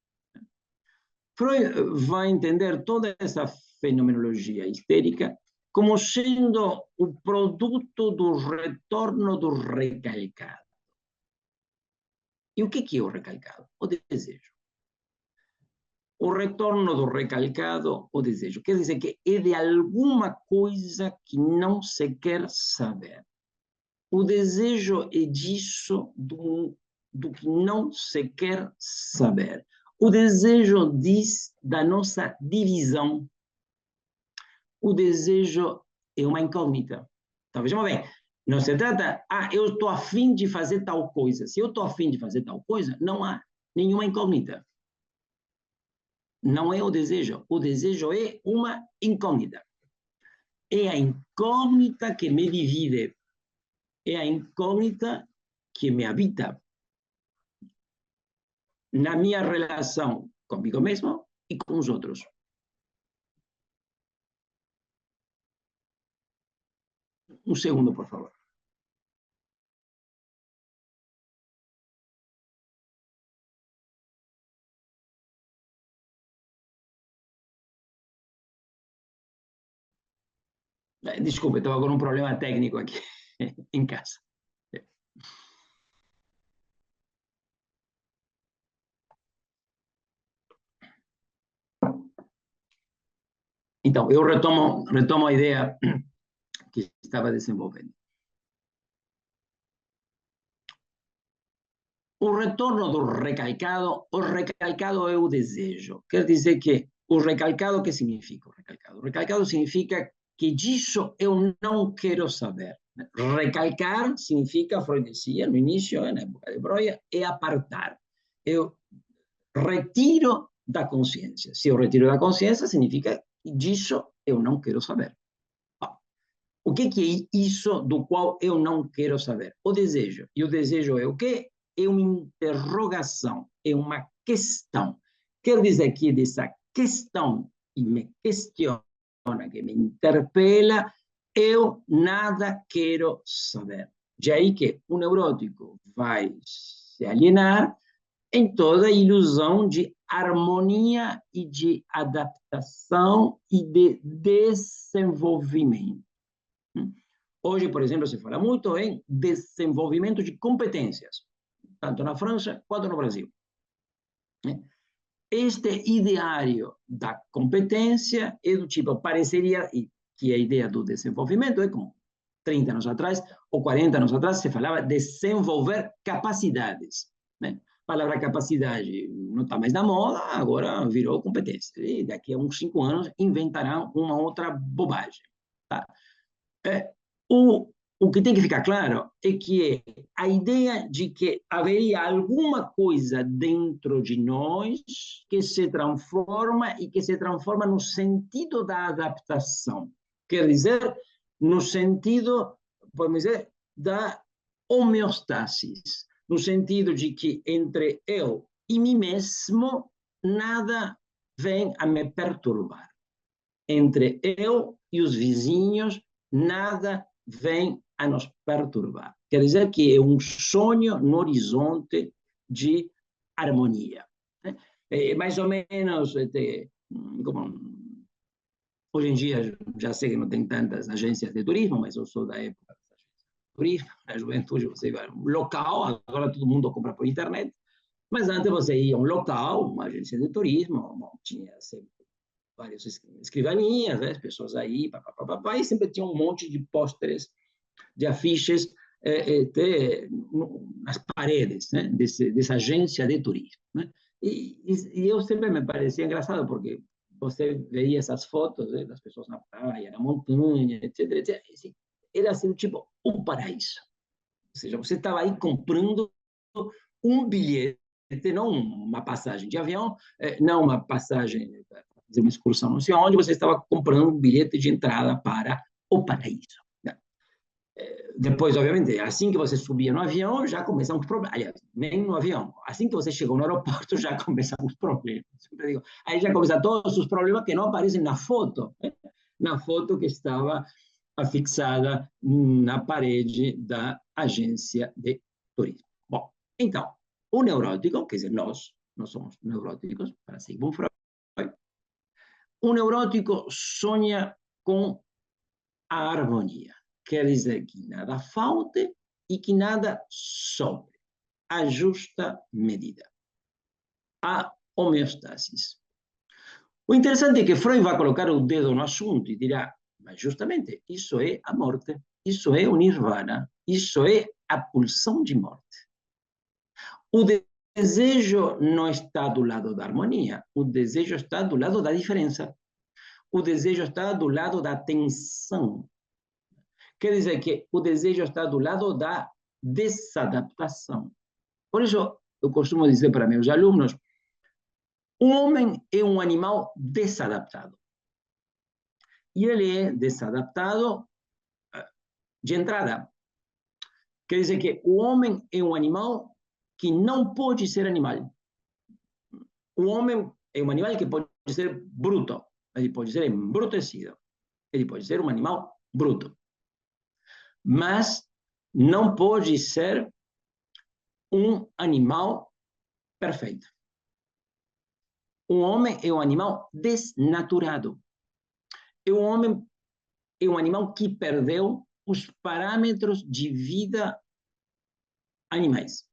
Freud vai entender toda essa fenomenologia histérica como sendo o produto do retorno do recalcado. E o que é o recalcado? O desejo. O retorno do recalcado, o desejo. Quer dizer que é de alguma coisa que não se quer saber. O desejo é disso do que não se quer saber. O desejo diz da nossa divisão. O desejo é uma incógnita. Então, vejamos bem, não se trata, eu estou a fim de fazer tal coisa. Se eu estou a fim de fazer tal coisa, não há nenhuma incógnita. Não é o desejo é uma incógnita. É a incógnita que me divide, é a incógnita que me habita na minha relação comigo mesmo e com os outros. Um segundo, por favor. Desculpe, estava com um problema técnico aqui em casa. Então, eu retomo a ideia que estava desenvolvendo. O retorno do recalcado, o recalcado é o desejo. Quer dizer que o recalcado, o que significa o recalcado? O recalcado significa que disso eu não quero saber. Recalcar significa, Freud dizia no início, na época de Breuer, é apartar. Eu retiro da consciência. Se eu retiro da consciência, significa que disso eu não quero saber. O que é isso do qual eu não quero saber? O desejo. E o desejo é o quê? É uma interrogação, é uma questão. Quer dizer que dessa questão que me questiona, que me interpela, eu nada quero saber. De aí que o neurótico vai se alienar em toda a ilusão de harmonia e de adaptação e de desenvolvimento. Hoje, por exemplo, se fala muito em desenvolvimento de competências, tanto na França quanto no Brasil. Este ideário da competência é do tipo, pareceria que a ideia do desenvolvimento é como 30 anos atrás ou 40 anos atrás se falava desenvolver capacidades, né? A palavra capacidade não está mais na moda, agora virou competência. E daqui a uns 5 anos inventarão uma outra bobagem. Tá? O que tem que ficar claro é que a ideia de que haveria alguma coisa dentro de nós que se transforma e que se transforma no sentido da adaptação. Quer dizer, no sentido, podemos dizer, da homeostase, no sentido de que entre eu e mim mesmo nada vem a me perturbar. Entre eu e os vizinhos nada vem a nos perturbar. Quer dizer que é um sonho no horizonte de harmonia. É mais ou menos, como hoje em dia, já sei que não tem tantas agências de turismo, mas eu sou da época das agências de turismo, na juventude você vai a um local, agora todo mundo compra por internet, mas antes você ia a um local, uma agência de turismo, tinha sempre várias escrivanias, né? As pessoas aí, papapá, e sempre tinha um monte de pôsteres, de afiches nas paredes, né? Dessa agência de turismo. Né? E eu sempre me parecia engraçado, porque você veia essas fotos, né, das pessoas na praia, na montanha, etc, etc. Era assim, tipo, um paraíso. Ou seja, você estava aí comprando um bilhete, não uma passagem de avião, não uma passagem, fazer uma excursão, não sei onde, você estava comprando um bilhete de entrada para o paraíso. Depois, obviamente, assim que você subia no avião, já começam os problemas. Aliás, nem no avião. Assim que você chegou no aeroporto, já começam os problemas. Aí já começam todos os problemas que não aparecem na foto. Na foto que estava afixada na parede da agência de turismo. Bom, então, o neurótico, quer dizer, nós somos neuróticos, para Sigmund Freud, o neurótico sonha com a harmonia. Quer dizer que nada falte e que nada sobre. A justa medida. A homeostase. O interessante é que Freud vai colocar o dedo no assunto e dirá, mas justamente isso é a morte, isso é o nirvana, isso é a pulsão de morte. O desejo não está do lado da harmonia, o desejo está do lado da diferença. O desejo está do lado da tensão. Quer dizer que o desejo está do lado da desadaptação. Por isso, eu costumo dizer para meus alunos, um homem é um animal desadaptado. E ele é desadaptado de entrada. Quer dizer que o homem é um animal que não pode ser animal. O homem é um animal que pode ser bruto, ele pode ser embrutecido, ele pode ser um animal bruto. Mas não pode ser um animal perfeito. Um homem é um animal desnaturado. Um homem é um animal que perdeu os parâmetros de vida animais.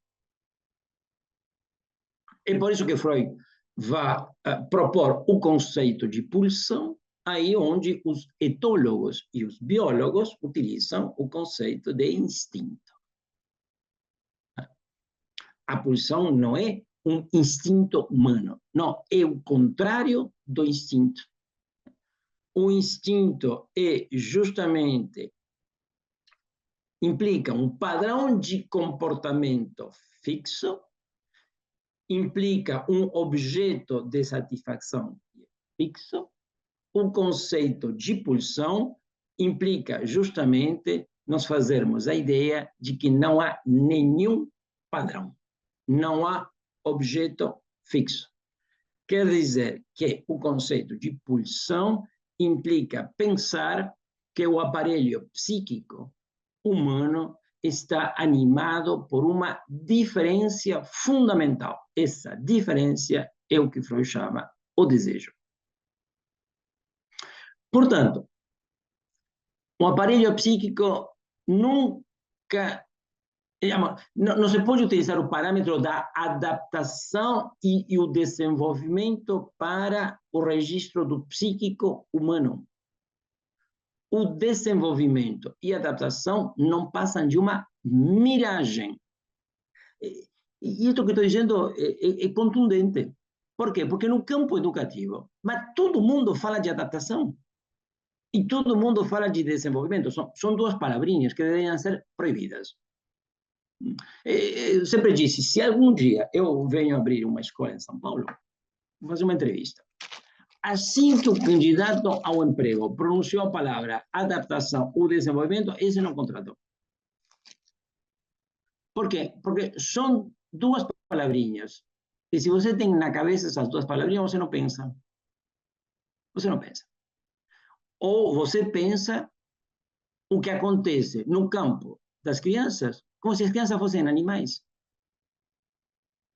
É por isso que Freud vai propor o conceito de pulsão, aí onde os etólogos e os biólogos utilizam o conceito de instinto. A pulsão não é um instinto humano, não, é o contrário do instinto. O instinto é justamente, implica um padrão de comportamento fixo, implica um objeto de satisfação fixo, o conceito de pulsão implica justamente nós fazermos a ideia de que não há nenhum padrão, não há objeto fixo. Quer dizer que o conceito de pulsão implica pensar que o aparelho psíquico humano está animado por uma diferença fundamental. Essa diferença é o que Freud chama o desejo. Portanto, o aparelho psíquico nunca, digamos, não se pode utilizar o parâmetro da adaptação e o desenvolvimento para o registro do psíquico humano. O desenvolvimento e a adaptação não passam de uma miragem. E isso que estou dizendo é contundente. Por quê? Porque no campo educativo, mas todo mundo fala de adaptação e todo mundo fala de desenvolvimento. São duas palavrinhas que deveriam ser proibidas. Eu sempre disse, se algum dia eu venho abrir uma escola em São Paulo, vou fazer uma entrevista. Assim que o candidato ao emprego pronunciou a palavra adaptação ou desenvolvimento, esse não contratou. Por quê? Porque são duas palavrinhas. E se você tem na cabeça essas duas palavrinhas, você não pensa. Você não pensa. Ou você pensa o que acontece no campo das crianças, como se as crianças fossem animais.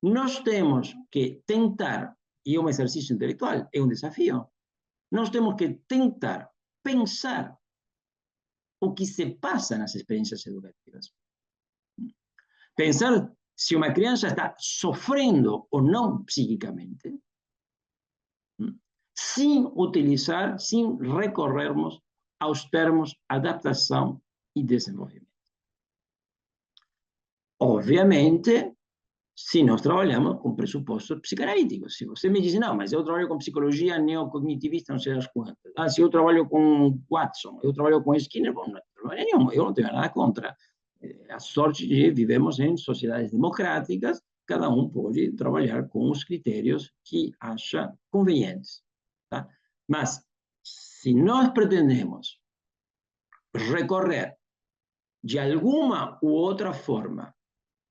Nós temos que tentar, e é um exercício intelectual, é um desafio, nós temos que tentar pensar o que se passa nas experiências educativas. Pensar se uma criança está sofrendo ou não psiquicamente, sem utilizar, sem recorrermos aos termos adaptação e desenvolvimento. Obviamente, se nós trabalhamos com pressupostos psicanalíticos. Se você me diz, não, mas eu trabalho com psicologia neocognitivista, não sei das quantas. Ah, se eu trabalho com Watson, eu trabalho com Skinner, bom, não trabalho nenhum, eu não tenho nada contra. A sorte de vivemos em sociedades democráticas, cada um pode trabalhar com os critérios que acha convenientes. Tá? Mas, se nós pretendemos recorrer de alguma ou outra forma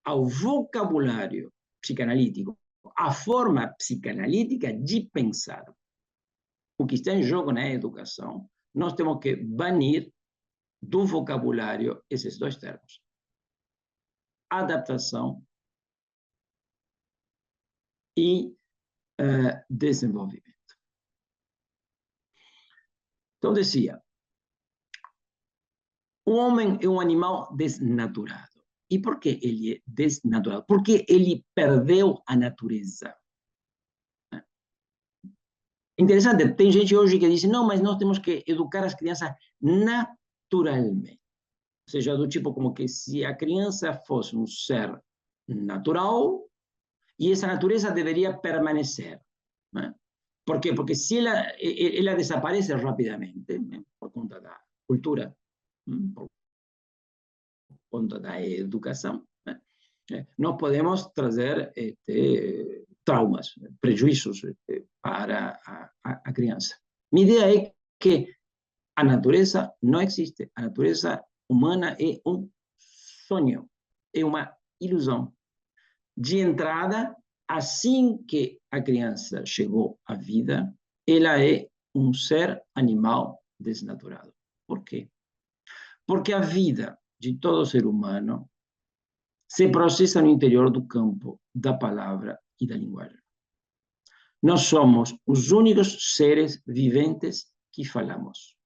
ao vocabulário psicanalítico, a forma psicanalítica de pensar o que está em jogo na educação, nós temos que banir do vocabulário esses dois termos. Adaptação e desenvolvimento. Então, dizia, o homem é um animal desnaturado. E por que ele é desnaturado? Porque ele perdeu a natureza. Interessante, tem gente hoje que diz, não, mas nós temos que educar as crianças naturalmente. Ou seja, do tipo como que se a criança fosse um ser natural e essa natureza deveria permanecer. Né? Por quê? Porque se ela desaparece rapidamente, né? Por conta da cultura, por conta da educação, né? Nós podemos trazer traumas, prejuízos para a criança. Minha ideia é que a natureza não existe. A natureza humana é um sonho, é uma ilusão. De entrada, assim que a criança chegou à vida, ela é um ser animal desnaturado. Por quê? Porque a vida de todo ser humano se processa no interior do campo da palavra e da linguagem. Nós somos os únicos seres viventes que falamos.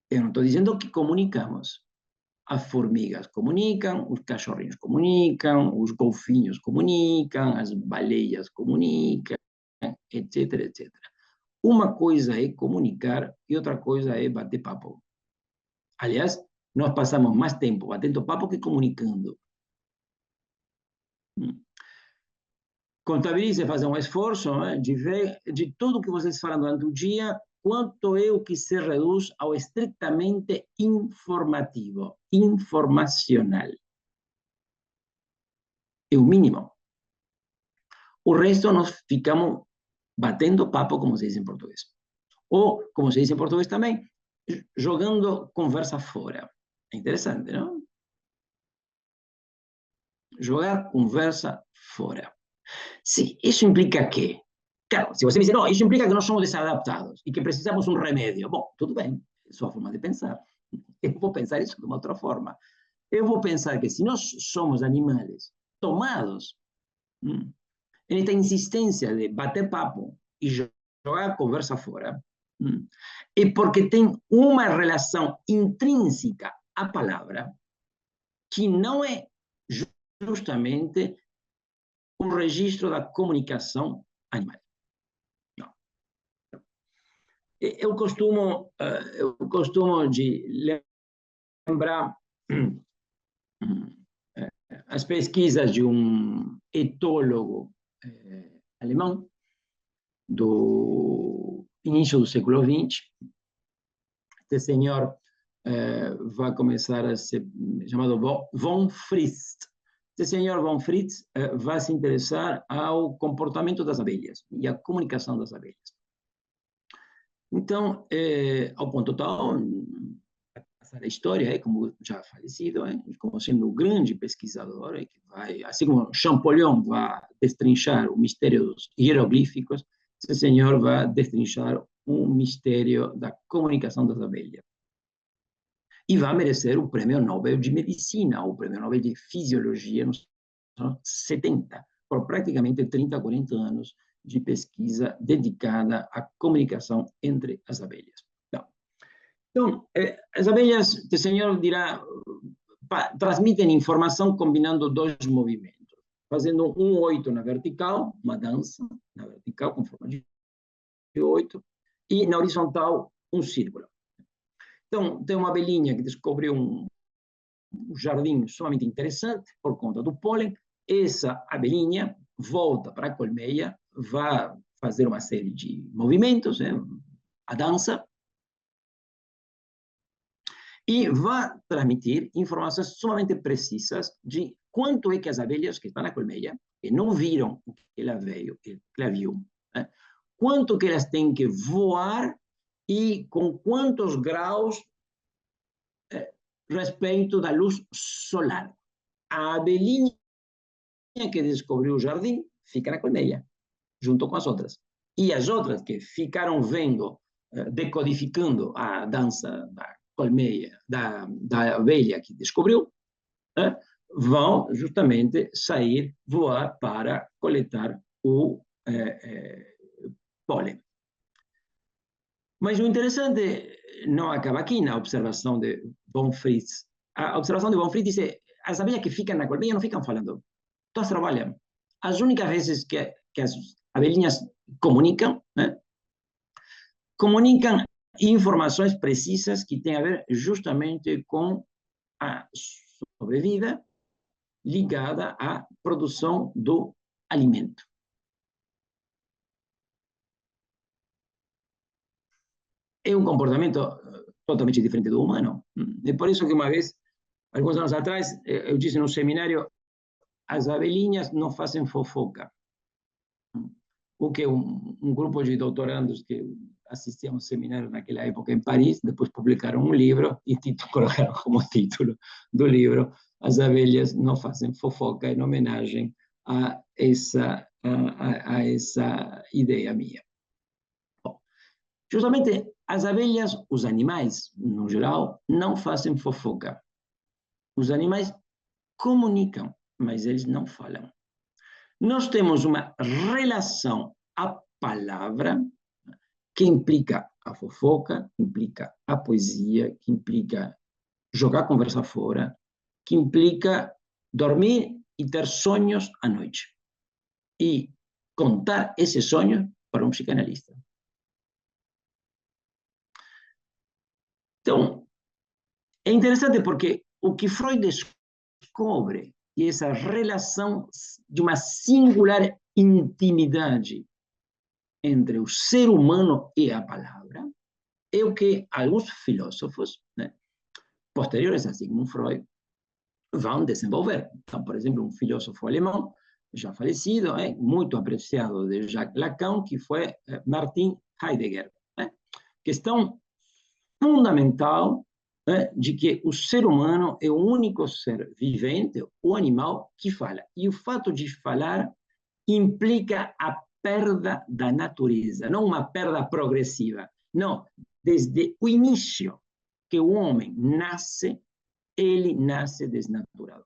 Eu não estou dizendo que comunicamos. As formigas comunicam, os cachorrinhos comunicam, os golfinhos comunicam, as baleias comunicam, etc, etc. Uma coisa é comunicar e outra coisa é bater papo. Aliás, nós passamos mais tempo batendo papo que comunicando. Contabilize, fazer um esforço de ver de tudo que vocês falam durante o dia, quanto é o que se reduz ao estritamente informativo, informacional. É o mínimo. O resto nós ficamos batendo papo, como se diz em português. Ou, como se diz em português também, jogando conversa fora. É interessante, não? Jogar conversa fora. Sim, isso implica que, claro, se você me diz, não, isso implica que nós somos desadaptados e que precisamos um remédio. Bom, tudo bem, é sua forma de pensar. Eu vou pensar isso de uma outra forma. Eu vou pensar que se nós somos animais tomados nesta insistência de bater papo e jogar conversa fora, é porque tem uma relação intrínseca a palavra, que não é justamente um registro da comunicação animal. Não. Eu costumo de lembrar as pesquisas de um etólogo alemão do início do século XX. Este senhor vai começar a ser chamado von Fritz. Este senhor von Fritz vai se interessar ao comportamento das abelhas e à comunicação das abelhas. Então, ao ponto tal, a história, como já falecido, como sendo um grande pesquisador, que vai, assim como Champollion vai destrinchar o mistério dos hieroglíficos, esse senhor vai destrinchar o mistério da comunicação das abelhas. E vai merecer o Prêmio Nobel de Medicina, ou o Prêmio Nobel de Fisiologia, nos anos 70, por praticamente 30, 40 anos de pesquisa dedicada à comunicação entre as abelhas. Então, as abelhas, o senhor dirá, transmitem informação combinando dois movimentos, fazendo um 8 na vertical, uma dança na vertical com forma de 8, e na horizontal um círculo. Então, tem uma abelhinha que descobriu um jardim sumamente interessante por conta do pólen. Essa abelhinha volta para a colmeia, vai fazer uma série de movimentos, a dança, e vai transmitir informações sumamente precisas de quanto é que as abelhas que estão na colmeia, que não viram o que ela viu, quanto que elas têm que voar e com quantos graus respeito da luz solar. A abelhinha que descobriu o jardim fica na colmeia, junto com as outras. E as outras que ficaram vendo, decodificando a dança da colmeia, da abelha que descobriu, vão justamente sair, voar para coletar o pólen. Mas o interessante não acaba aqui na observação de von Fritz. A observação de von Fritz diz: as abelhas que ficam na colmeia não ficam falando, todas trabalham. As únicas vezes que as abelhinhas comunicam, comunicam informações precisas que têm a ver justamente com a sobrevida ligada à produção do alimento. É um comportamento totalmente diferente do humano. É por isso que uma vez, alguns anos atrás, eu disse no seminário: as abelhinhas não fazem fofoca. O que um grupo de doutorandos que assistiam a um seminário naquela época em Paris, depois publicaram um livro e colocaram como título do livro: As abelhas não fazem fofoca, em homenagem a essa ideia minha. Bom, justamente as abelhas, os animais, no geral, não fazem fofoca. Os animais comunicam, mas eles não falam. Nós temos uma relação à palavra que implica a fofoca, que implica a poesia, que implica jogar a conversa fora, que implica dormir e ter sonhos à noite. E contar esses sonhos para um psicanalista. Então, é interessante porque o que Freud descobre e essa relação de uma singular intimidade entre o ser humano e a palavra é o que alguns filósofos, posteriores a Sigmund Freud, vão desenvolver. Então, por exemplo, um filósofo alemão já falecido, muito apreciado de Jacques Lacan, que foi Martin Heidegger. Questão fundamental de que o ser humano é o único ser vivente, o animal, que fala. E o fato de falar implica a perda da natureza, não uma perda progressiva. Não, desde o início que o homem nasce, ele nasce desnaturado.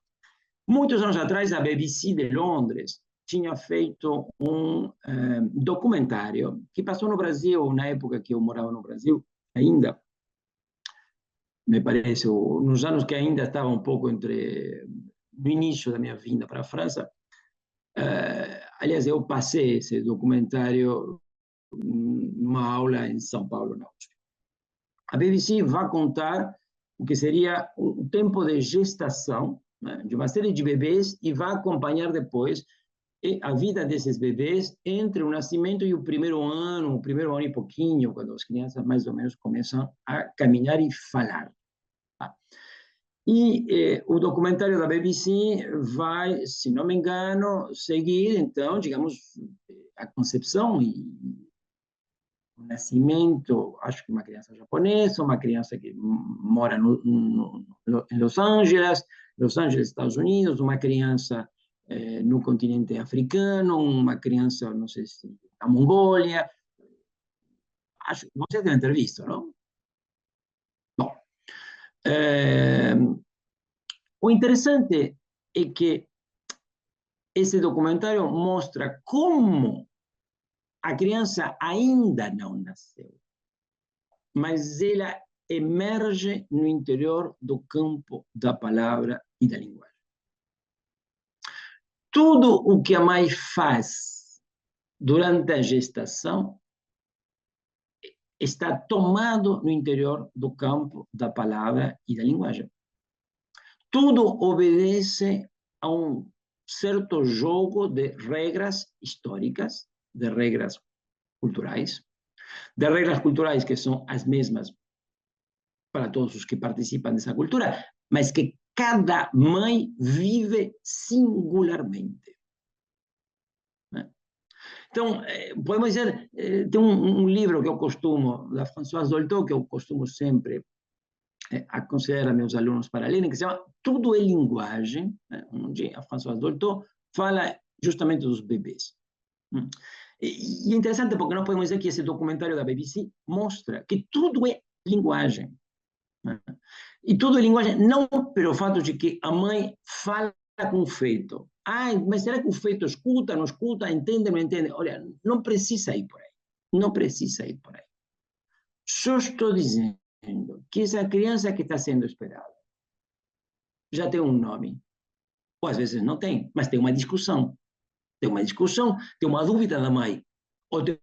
Muitos anos atrás, a BBC de Londres tinha feito um documentário que passou no Brasil, na época que eu morava no Brasil ainda, me parece, nos anos que ainda estava um pouco no início da minha vinda para a França. Aliás, eu passei esse documentário numa aula em São Paulo, na USP. A BBC vai contar o que seria o tempo de gestação, né, de uma série de bebês, e vai acompanhar depois a vida desses bebês entre o nascimento e o primeiro ano e pouquinho, quando as crianças mais ou menos começam a caminhar e falar. Tá? E o documentário da BBC vai, se não me engano, seguir, então, digamos, a concepção e o nascimento, acho que uma criança japonesa, uma criança que mora em Los Angeles, Estados Unidos, uma criança no continente africano, uma criança, não sei se na Mongólia. Acho que vocês devem ter visto, não? Bom, o interessante é que esse documentário mostra como a criança ainda não nasceu, mas ela emerge no interior do campo da palavra e da linguagem. Tudo o que a mãe faz durante a gestação está tomado no interior do campo da palavra e da linguagem. Tudo obedece a um certo jogo de regras históricas, de regras culturais, que são as mesmas para todos os que participam dessa cultura, mas que cada mãe vive singularmente. Então, podemos dizer, tem um livro que eu costumo, da Françoise Dolto, que eu costumo sempre aconselhar a meus alunos para lerem, que se chama Tudo é Linguagem, onde a Françoise Dolto fala justamente dos bebês. E é interessante porque nós podemos dizer que esse documentário da BBC mostra que tudo é linguagem. E tudo é linguagem não pelo fato de que a mãe fala com o feto. Mas será que o feto escuta, não escuta, entende, não entende? Olha, não precisa ir por aí. Não precisa ir por aí. Só estou dizendo que essa criança que está sendo esperada já tem um nome. Ou às vezes não tem, mas tem uma discussão. Tem uma discussão, tem uma dúvida da mãe. Ou tem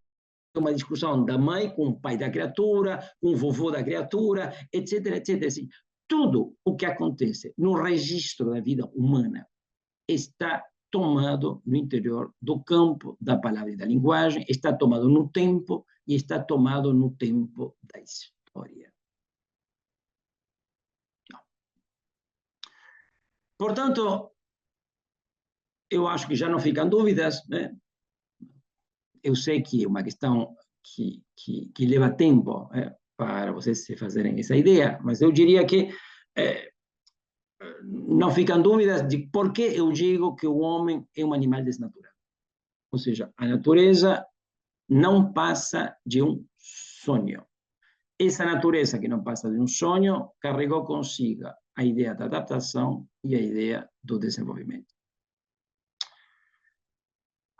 uma discussão da mãe com o pai da criatura, com o vovô da criatura, etc, etc. Assim, tudo o que acontece no registro da vida humana está tomado no interior do campo da palavra e da linguagem, está tomado no tempo e está tomado no tempo da história. Portanto, eu acho que já não ficam dúvidas, né? Eu sei que é uma questão que leva tempo para vocês se fazerem essa ideia, mas eu diria que não ficam dúvidas de por que eu digo que o homem é um animal desnaturado. Ou seja, a natureza não passa de um sonho. Essa natureza que não passa de um sonho carregou consigo a ideia da adaptação e a ideia do desenvolvimento.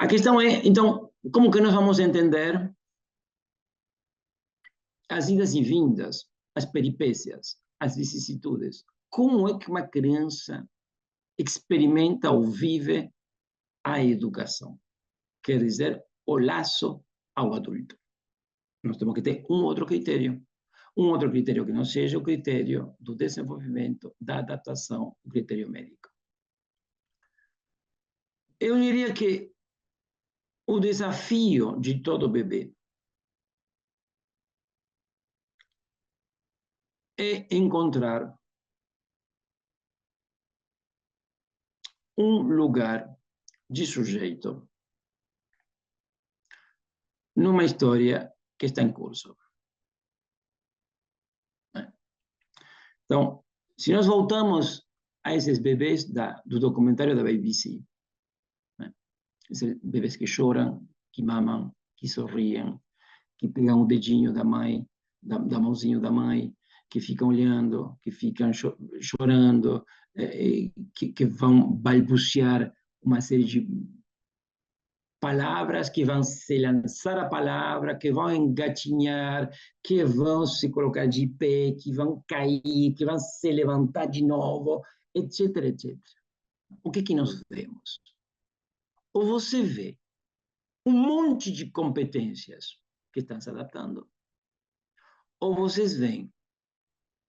A questão é, então, como que nós vamos entender as idas e vindas, as peripécias, as vicissitudes? Como é que uma criança experimenta ou vive a educação? Quer dizer, o laço ao adulto. Nós temos que ter um outro critério que não seja o critério do desenvolvimento, da adaptação, o critério médico. Eu diria que o desafio de todo bebê é encontrar um lugar de sujeito numa história que está em curso. Então, se nós voltamos a esses bebês do documentário da BBC, esses bebês que choram, que mamam, que sorriem, que pegam o dedinho da mãe, da mãozinha da mãe, que ficam olhando, que ficam chorando, que vão balbuciar uma série palavras que vão se lançar a palavra, que vão engatinhar, que vão se colocar de pé, que vão cair, que vão se levantar de novo, etc, etc. O que nós vemos? Ou você vê um monte de competências que estão se adaptando, ou vocês veem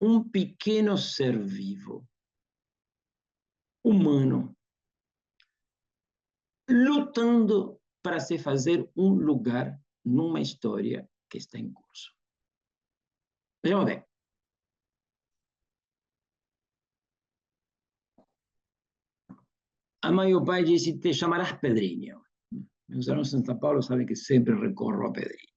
um pequeno ser vivo, humano, lutando para se fazer um lugar numa história que está em curso. Vejamos bem. A mãe e o pai disse: te chamarás Pedrinho. Meus alunos em São Paulo sabem que sempre recorro a Pedrinho.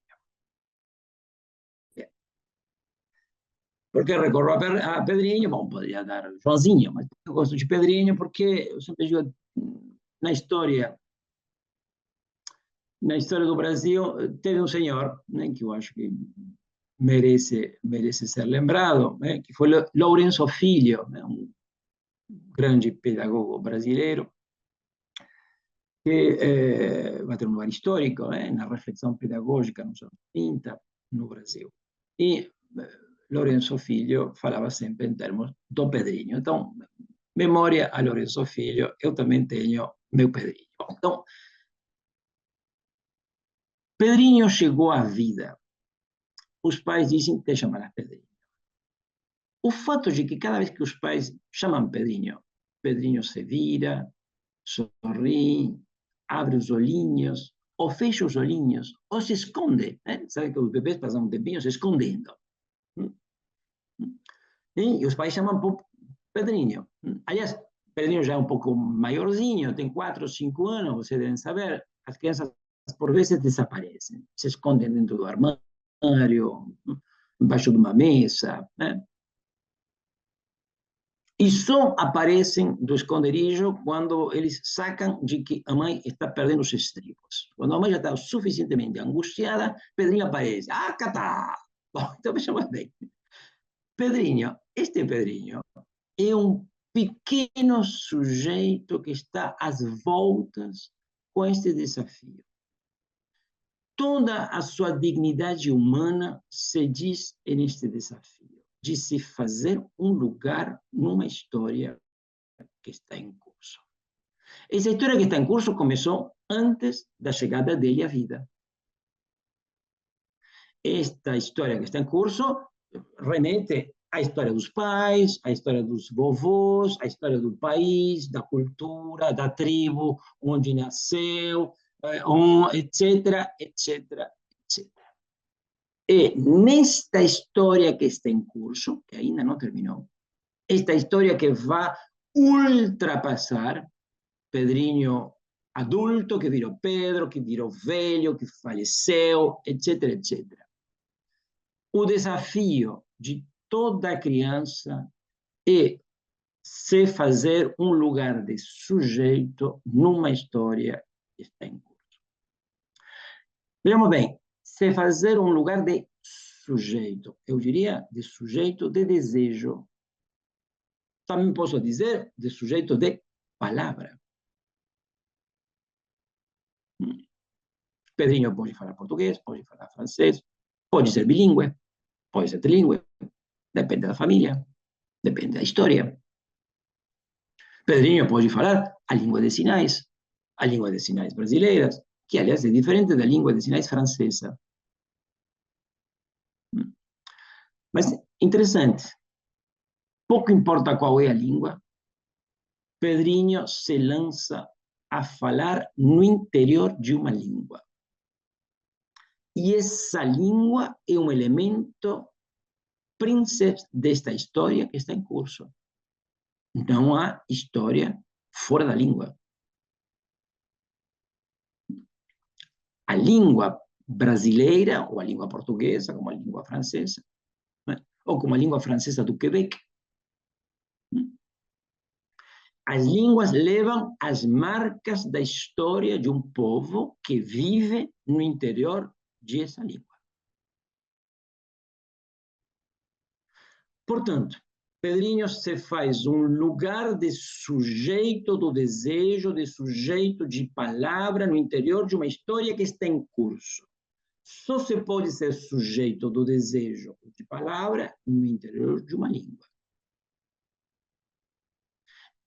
Por que recorro a Pedrinho? Bom, poderia dar Joãozinho, mas eu gosto de Pedrinho porque eu sempre digo, na história do Brasil, teve um senhor, né, que eu acho que merece ser lembrado, né, que foi Lourenço Filho, né, um grande pedagogo brasileiro, que vai ter um lugar histórico, né, na reflexão pedagógica nos anos 30 no Brasil. E Lourenço Filho falava sempre em termos do Pedrinho. Então, memória a Lourenço Filho, eu também tenho meu Pedrinho. Então, Pedrinho chegou à vida. Os pais dizem que te chamarás Pedrinho. O fato de que cada vez que os pais chamam Pedrinho, Pedrinho se vira, sorri, abre os olhinhos, ou fecha os olhinhos, ou se esconde. Né? Sabe que os bebês passam um tempinho se escondendo. E os pais chamam Pedrinho. Aliás, Pedrinho já é um pouco maiorzinho, tem 4 ou 5 anos, vocês devem saber. As crianças, por vezes, desaparecem, se escondem dentro do armário, embaixo de uma mesa, né? E só aparecem do esconderijo quando eles sacam de que a mãe está perdendo os estribos. Quando a mãe já está suficientemente angustiada, Pedrinho aparece. Ah, catá! Bom, então vejamos bem. Este Pedrinho é um pequeno sujeito que está às voltas com este desafio. Toda a sua dignidade humana se diz neste desafio, de se fazer um lugar numa história que está em curso. Essa história que está em curso começou antes da chegada dele à vida. Esta história que está em curso remete à história dos pais, à história dos vovôs, à história do país, da cultura, da tribo, onde nasceu, etc, etc, etc. E nesta história que está em curso, que ainda não terminou, esta história que vai ultrapassar Pedrinho adulto, que virou Pedro, que virou velho, que faleceu, etc, etc. O desafio de toda criança é se fazer um lugar de sujeito numa história que está em curso. Vejamos bem, se fazer um lugar de sujeito, eu diria de sujeito de desejo. Também posso dizer de sujeito de palavra. Pedrinho pode falar português, pode falar francês, pode ser bilíngue, pode ser trilingüe, depende da família, depende da história. Pedrinho pode falar a língua de sinais brasileiras, que aliás é diferente da língua de sinais francesa. Mas interessante, pouco importa qual é a língua, Pedrinho se lança a falar no interior de uma língua. E essa língua é um elemento príncipe desta história que está em curso. Não há história fora da língua. A língua brasileira, ou a língua portuguesa, como a língua francesa, né? Ou como a língua francesa do Quebec. As línguas levam as marcas da história de um povo que vive no interior dessa língua. Portanto, Pedrinho, você faz um lugar de sujeito do desejo, de sujeito de palavra no interior de uma história que está em curso. Só se pode ser sujeito do desejo de palavra no interior de uma língua.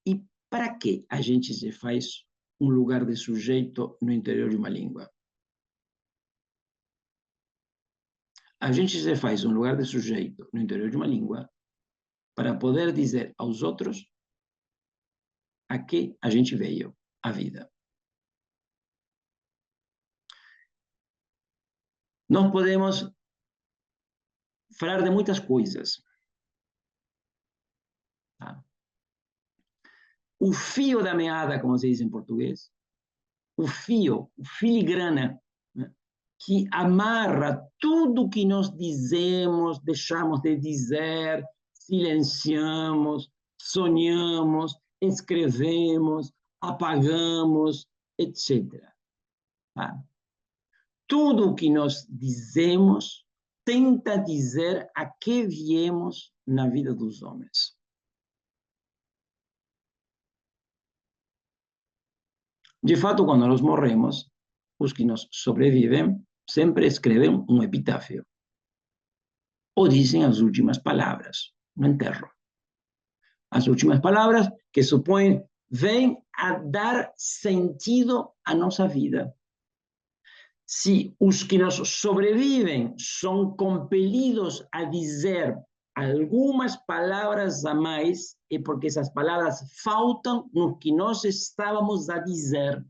E para que a gente se faz um lugar de sujeito no interior de uma língua? A gente se faz um lugar de sujeito no interior de uma língua para poder dizer aos outros a que a gente veio, a vida. Nós podemos falar de muitas coisas. Tá? O fio da meada, como se diz em português, o fio, o filigrana, né, que amarra tudo que nós dizemos, deixamos de dizer, silenciamos, sonhamos, escrevemos, apagamos, etc. Tá? Tudo o que nós dizemos tenta dizer a que viemos na vida dos homens. De fato, quando nós morremos, os que nos sobrevivem sempre escrevem um epitáfio. Ou dizem as últimas palavras no enterro. As últimas palavras que supõem vêm a dar sentido à nossa vida. Se os que nos sobrevivem são compelidos a dizer algumas palavras a mais, é porque essas palavras faltam no que nós estávamos a dizer.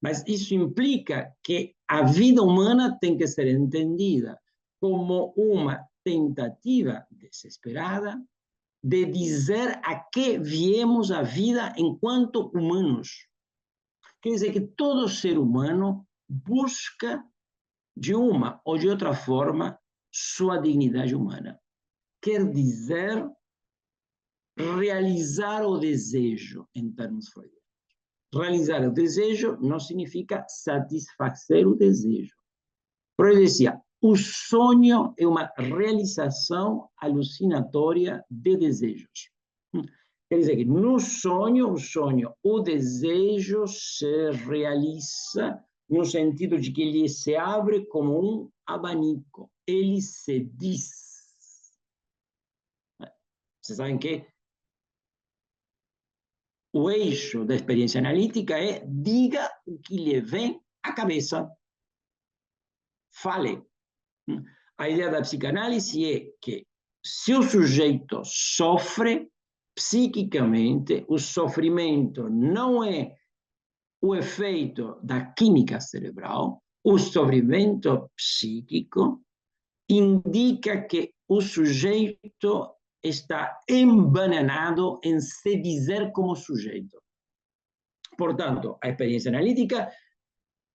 Mas isso implica que a vida humana tem que ser entendida como uma tentativa desesperada de dizer a que viemos a vida enquanto humanos. Quer dizer que todo ser humano busca, de uma ou de outra forma, sua dignidade humana. Quer dizer, realizar o desejo, em termos freudianos. Realizar o desejo não significa satisfazer o desejo. Freud dizia, o sonho é uma realização alucinatória de desejos. Quer dizer que no sonho, o desejo se realiza no sentido de que ele se abre como um abanico, ele se diz. Vocês sabem que o eixo da experiência analítica é diga o que lhe vem à cabeça. Fale. A ideia da psicanálise é que se o sujeito sofre psiquicamente, o sofrimento não é o efeito da química cerebral, o sofrimento psíquico indica que o sujeito está embananado em se dizer como sujeito. Portanto, a experiência analítica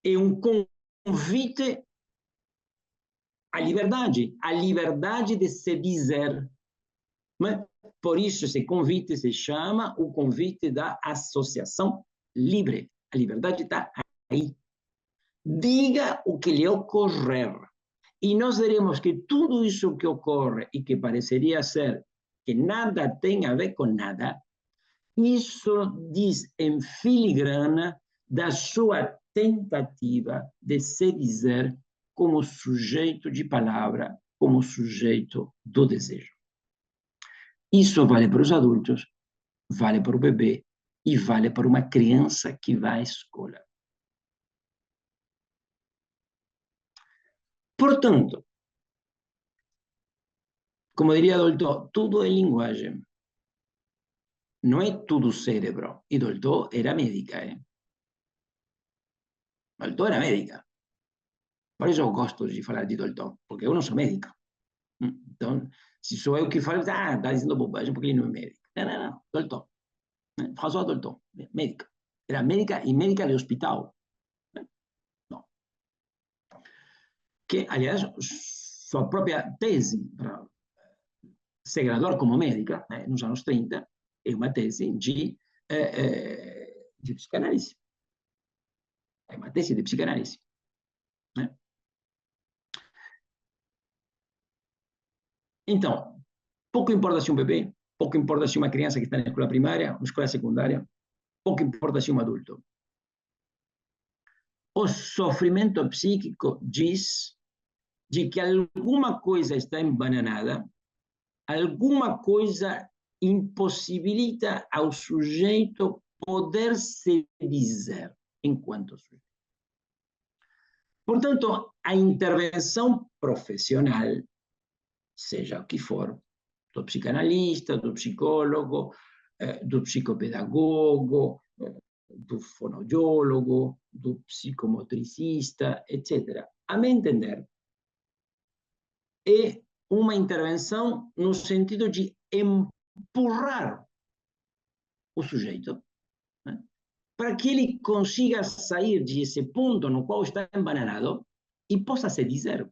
é um convite à liberdade de se dizer. Mas, por isso, esse convite se chama o convite da associação livre. A liberdade está aí. Diga o que lhe ocorrer. E nós veremos que tudo isso que ocorre e que pareceria ser que nada tem a ver com nada, isso diz em filigrana da sua tentativa de se dizer como sujeito de palavra, como sujeito do desejo. Isso vale para os adultos, vale para o bebê e vale para uma criança que vai à escola. Portanto, como diria Dolto, tudo é linguagem. Não é tudo cérebro. E Dolto era médica, Dolto era médica. Por isso eu gosto de falar de Dolto, porque eu não sou médica. Então, se sou eu que falo, está dizendo bobagem porque ele não é médico. Não, Dolto. François Dolto, médica. Era médica e médica de hospital. Não. Que, aliás, sua própria tese para se graduar como médica, nos anos 30, é uma tese de psicanálise. É uma tese de psicanálise. Então, Pouco importa se um bebê, pouco importa se uma criança que está na escola primária, na escola secundária, pouco importa se um adulto. O sofrimento psíquico diz de que alguma coisa está embananada, alguma coisa impossibilita ao sujeito poder se dizer enquanto sujeito. Portanto, a intervenção profissional, seja o que for, do psicanalista, do psicólogo, do psicopedagogo, do fonoaudiólogo, do psicomotricista, etc., a meu entender, é uma intervenção no sentido de empurrar o sujeito, né, para que ele consiga sair desse ponto no qual está embananado e possa se dizer.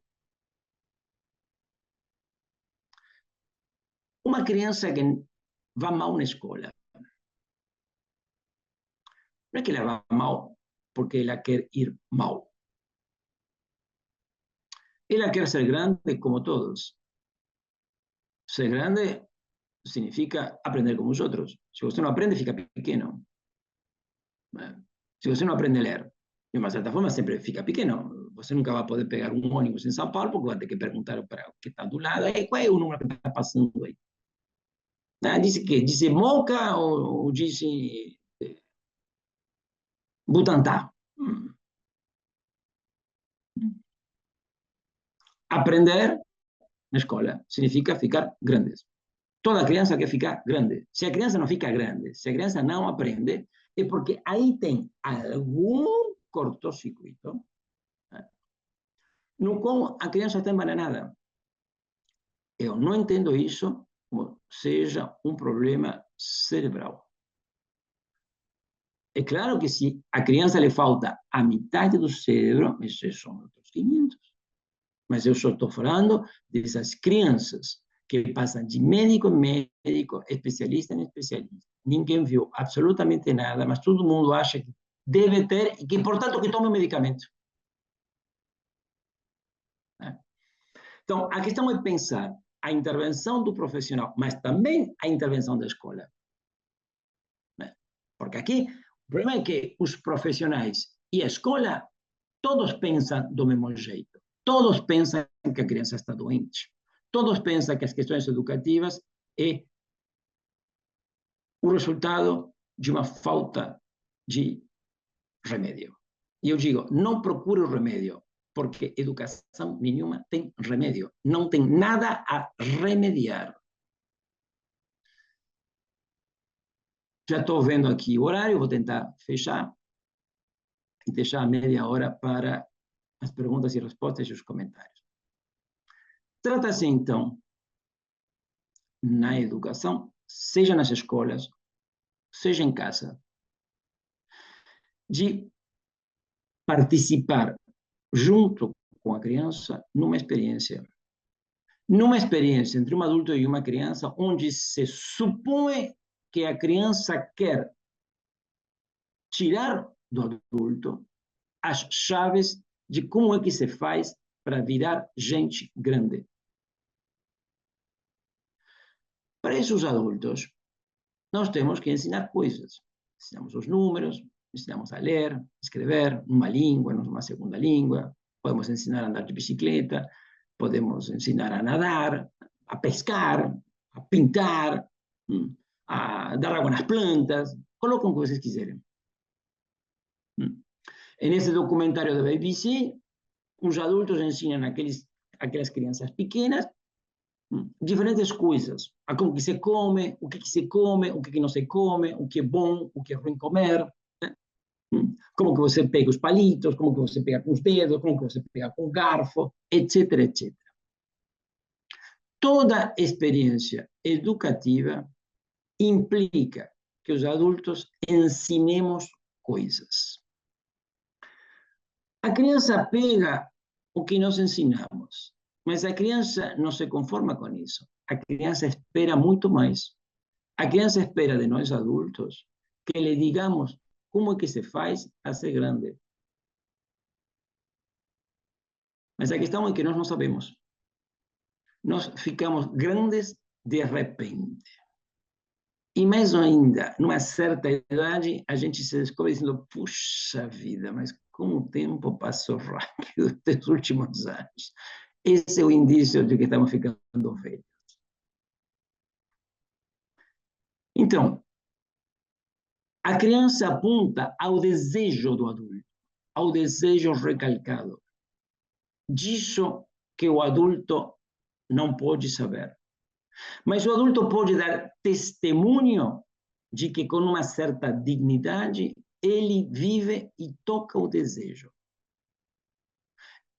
Uma criança que vai mal na escola, não é que ela vai mal porque ela quer ir mal. Ela quer ser grande como todos. Ser grande significa aprender como os outros. Se você não aprende, fica pequeno. Se você não aprende a ler, de uma certa forma, sempre fica pequeno. Você nunca vai poder pegar um ônibus em São Paulo, porque vai ter que perguntar para o que está do lado, qual é o número que está passando aí? Diz que diz Moca ou diz Butantá. Aprender na escola significa ficar grandes. Toda criança quer ficar grande. Se a criança não fica grande, se a criança não aprende, é porque aí tem algum cortocircuito, né, no qual a criança está embananada. Eu não entendo isso como seja um problema cerebral. É claro que se a criança lhe falta a metade do cérebro, esses são outros 500. Mas eu só estou falando dessas crianças que passam de médico em médico, especialista em especialista. Ninguém viu absolutamente nada, mas todo mundo acha que deve ter e que, portanto, que tome o medicamento. Então, a questão é pensar a intervenção do profissional, mas também a intervenção da escola. Porque aqui, o problema é que os profissionais e a escola, todos pensam do mesmo jeito. Todos pensam que a criança está doente. Todos pensam que as questões educativas é o resultado de uma falta de remédio. E eu digo, não procure o remédio, porque educação nenhuma tem remédio. Não tem nada a remediar. Já estou vendo aqui o horário, vou tentar fechar e deixar meia hora para as perguntas e respostas e os comentários. Trata-se, então, na educação, seja nas escolas, seja em casa, de participar junto com a criança numa experiência entre um adulto e uma criança, onde se supõe que a criança quer tirar do adulto as chaves de como é que se faz para virar gente grande. Para esses adultos, nós temos que ensinar coisas. Ensinamos os números, ensinamos a ler, escrever, numa língua, numa segunda língua, podemos ensinar a andar de bicicleta, podemos ensinar a nadar, a pescar, a pintar, a dar água nas plantas, coloquem o que vocês quiserem. Nesse documentário da BBC, os adultos ensinam aquelas crianças pequenas diferentes coisas, a como que se come, o que se come, o que não se come, o que é bom, o que é ruim comer, né? Como que você pega os palitos, como que você pega com os dedos, como que você pega com o garfo, etc, etc. Toda experiência educativa implica que os adultos ensinemos coisas. A criança pega o que nós ensinamos, mas a criança não se conforma com isso. A criança espera muito mais. A criança espera de nós adultos que lhe digamos como é que se faz a ser grande. Mas a questão é que nós não sabemos. Nós ficamos grandes de repente. E mais ainda, numa certa idade, a gente se descobre dizendo, puxa vida, mas como o tempo passou rápido nesses últimos anos. Esse é o indício de que estamos ficando velhos. Então, a criança aponta ao desejo do adulto, ao desejo recalcado. Disso que o adulto não pode saber. Mas o adulto pode dar testemunho de que, com uma certa dignidade, ele vive e toca o desejo.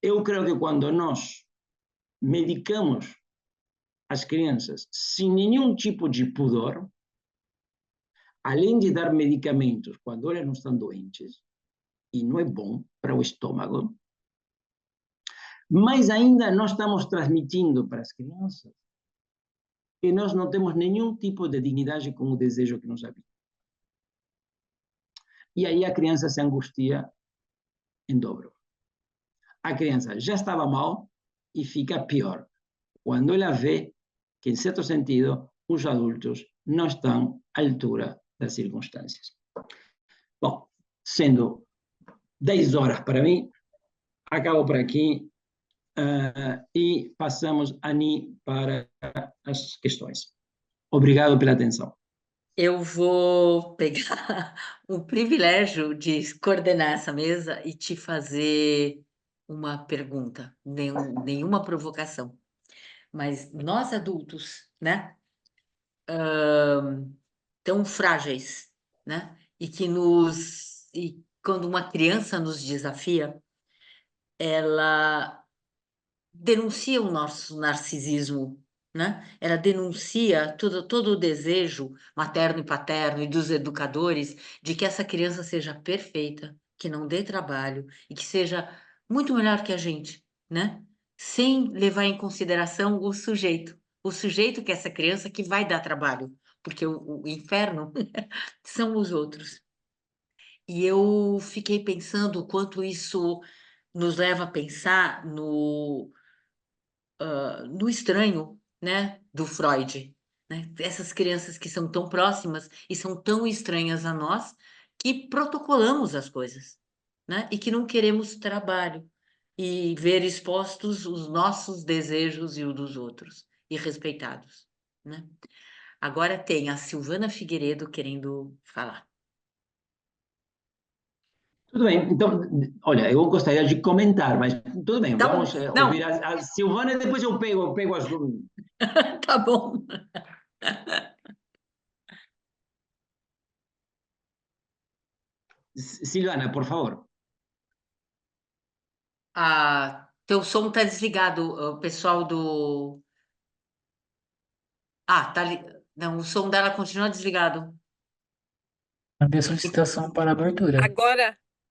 Eu creio que quando nós medicamos as crianças sem nenhum tipo de pudor, além de dar medicamentos quando elas não estão doentes, e não é bom para o estômago, mas ainda nós estamos transmitindo para as crianças que nós não temos nenhum tipo de dignidade com o desejo que nos habita. E aí a criança se angustia em dobro. A criança já estava mal e fica pior quando ela vê que, em certo sentido, os adultos não estão à altura das circunstâncias. Bom, sendo 10 horas para mim, acabo por aqui e passamos, Ani, para as questões. Obrigado pela atenção. Eu vou pegar o privilégio de coordenar essa mesa e te fazer uma pergunta, nenhuma provocação. Mas nós adultos, né, tão frágeis, né, e quando uma criança nos desafia, ela denuncia o nosso narcisismo, né? Ela denuncia todo o desejo materno e paterno e dos educadores de que essa criança seja perfeita, que não dê trabalho e que seja muito melhor que a gente, né? Sem levar em consideração o sujeito que é essa criança que vai dar trabalho, porque o inferno são os outros. E eu fiquei pensando o quanto isso nos leva a pensar no estranho, né, do Freud, né? Essas crianças que são tão próximas e são tão estranhas a nós que protocolamos as coisas, né? E que não queremos trabalho e ver expostos os nossos desejos e os dos outros e respeitados, né? Agora tem a Silvana Figueiredo querendo falar. Tudo bem, então, olha, eu gostaria de comentar, mas tudo bem, Tá bom, vamos ouvir não, a Silvana e depois eu pego as... tá bom. Silvana, por favor. Teu som tá desligado, o pessoal do. Tá ali. Não, o som dela continua desligado. Mandei solicitação para abertura.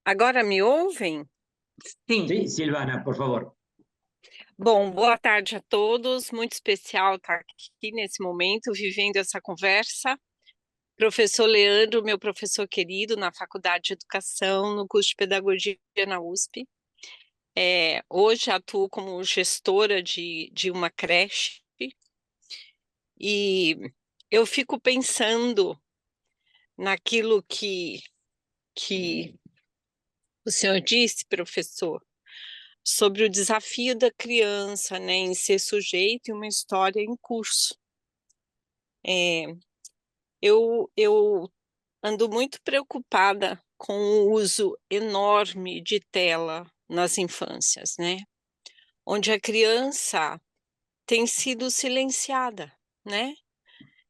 Agora me ouvem? Sim, Sim, Silvana, por favor. Bom, boa tarde a todos. Muito especial estar aqui nesse momento, vivendo essa conversa. Professor Leandro, meu professor querido na Faculdade de Educação, no curso de Pedagogia na USP. Hoje atuo como gestora de uma creche e eu fico pensando naquilo que o senhor disse, professor, sobre o desafio da criança, né, em ser sujeito e uma história em curso. Eu ando muito preocupada com o uso enorme de tela nas infâncias, né? Onde a criança tem sido silenciada, né?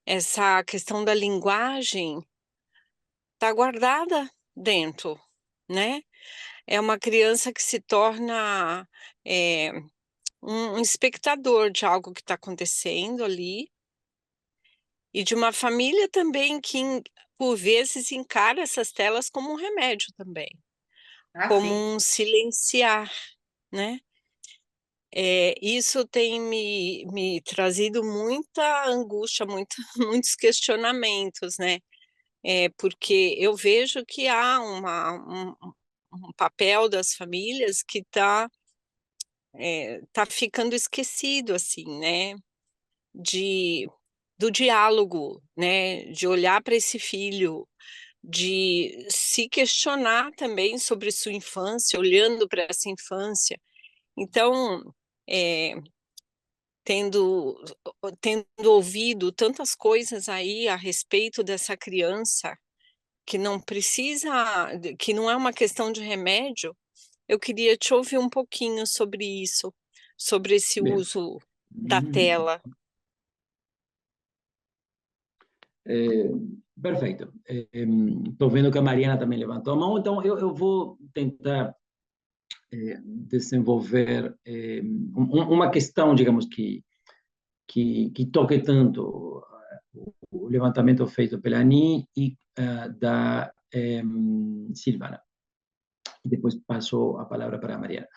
Essa questão da linguagem está guardada dentro, né? É uma criança que se torna um espectador de algo que está acontecendo ali, e de uma família também que, por vezes, encara essas telas como um remédio também, como sim. um silenciar, né? Isso tem me trazido muita angústia, muitos questionamentos, né? Porque eu vejo que há um papel das famílias que tá ficando esquecido, assim, né? De do diálogo, né? De olhar para esse filho, de se questionar também sobre sua infância, olhando para essa infância. Então, tendo ouvido tantas coisas aí a respeito dessa criança, que não precisa, que não é uma questão de remédio, eu queria te ouvir um pouquinho sobre isso, sobre esse Bem, uso da tela. perfeito. Estou vendo que a Mariana também levantou a mão, então eu vou tentar desenvolver uma questão, digamos, que toque tanto o levantamento feito pela Ani e da Silvana. E depois passo a palavra para a Mariana.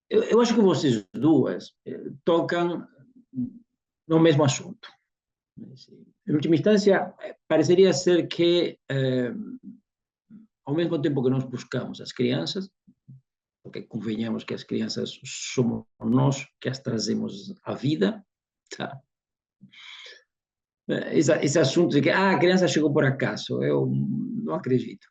Eu acho que vocês duas tocam no mesmo assunto. Em última instância, pareceria ser que, ao mesmo tempo que nós buscamos as crianças, porque convenhamos que as crianças somos nós que as trazemos à vida, tá? Esse assunto de que a criança chegou por acaso, eu não acredito.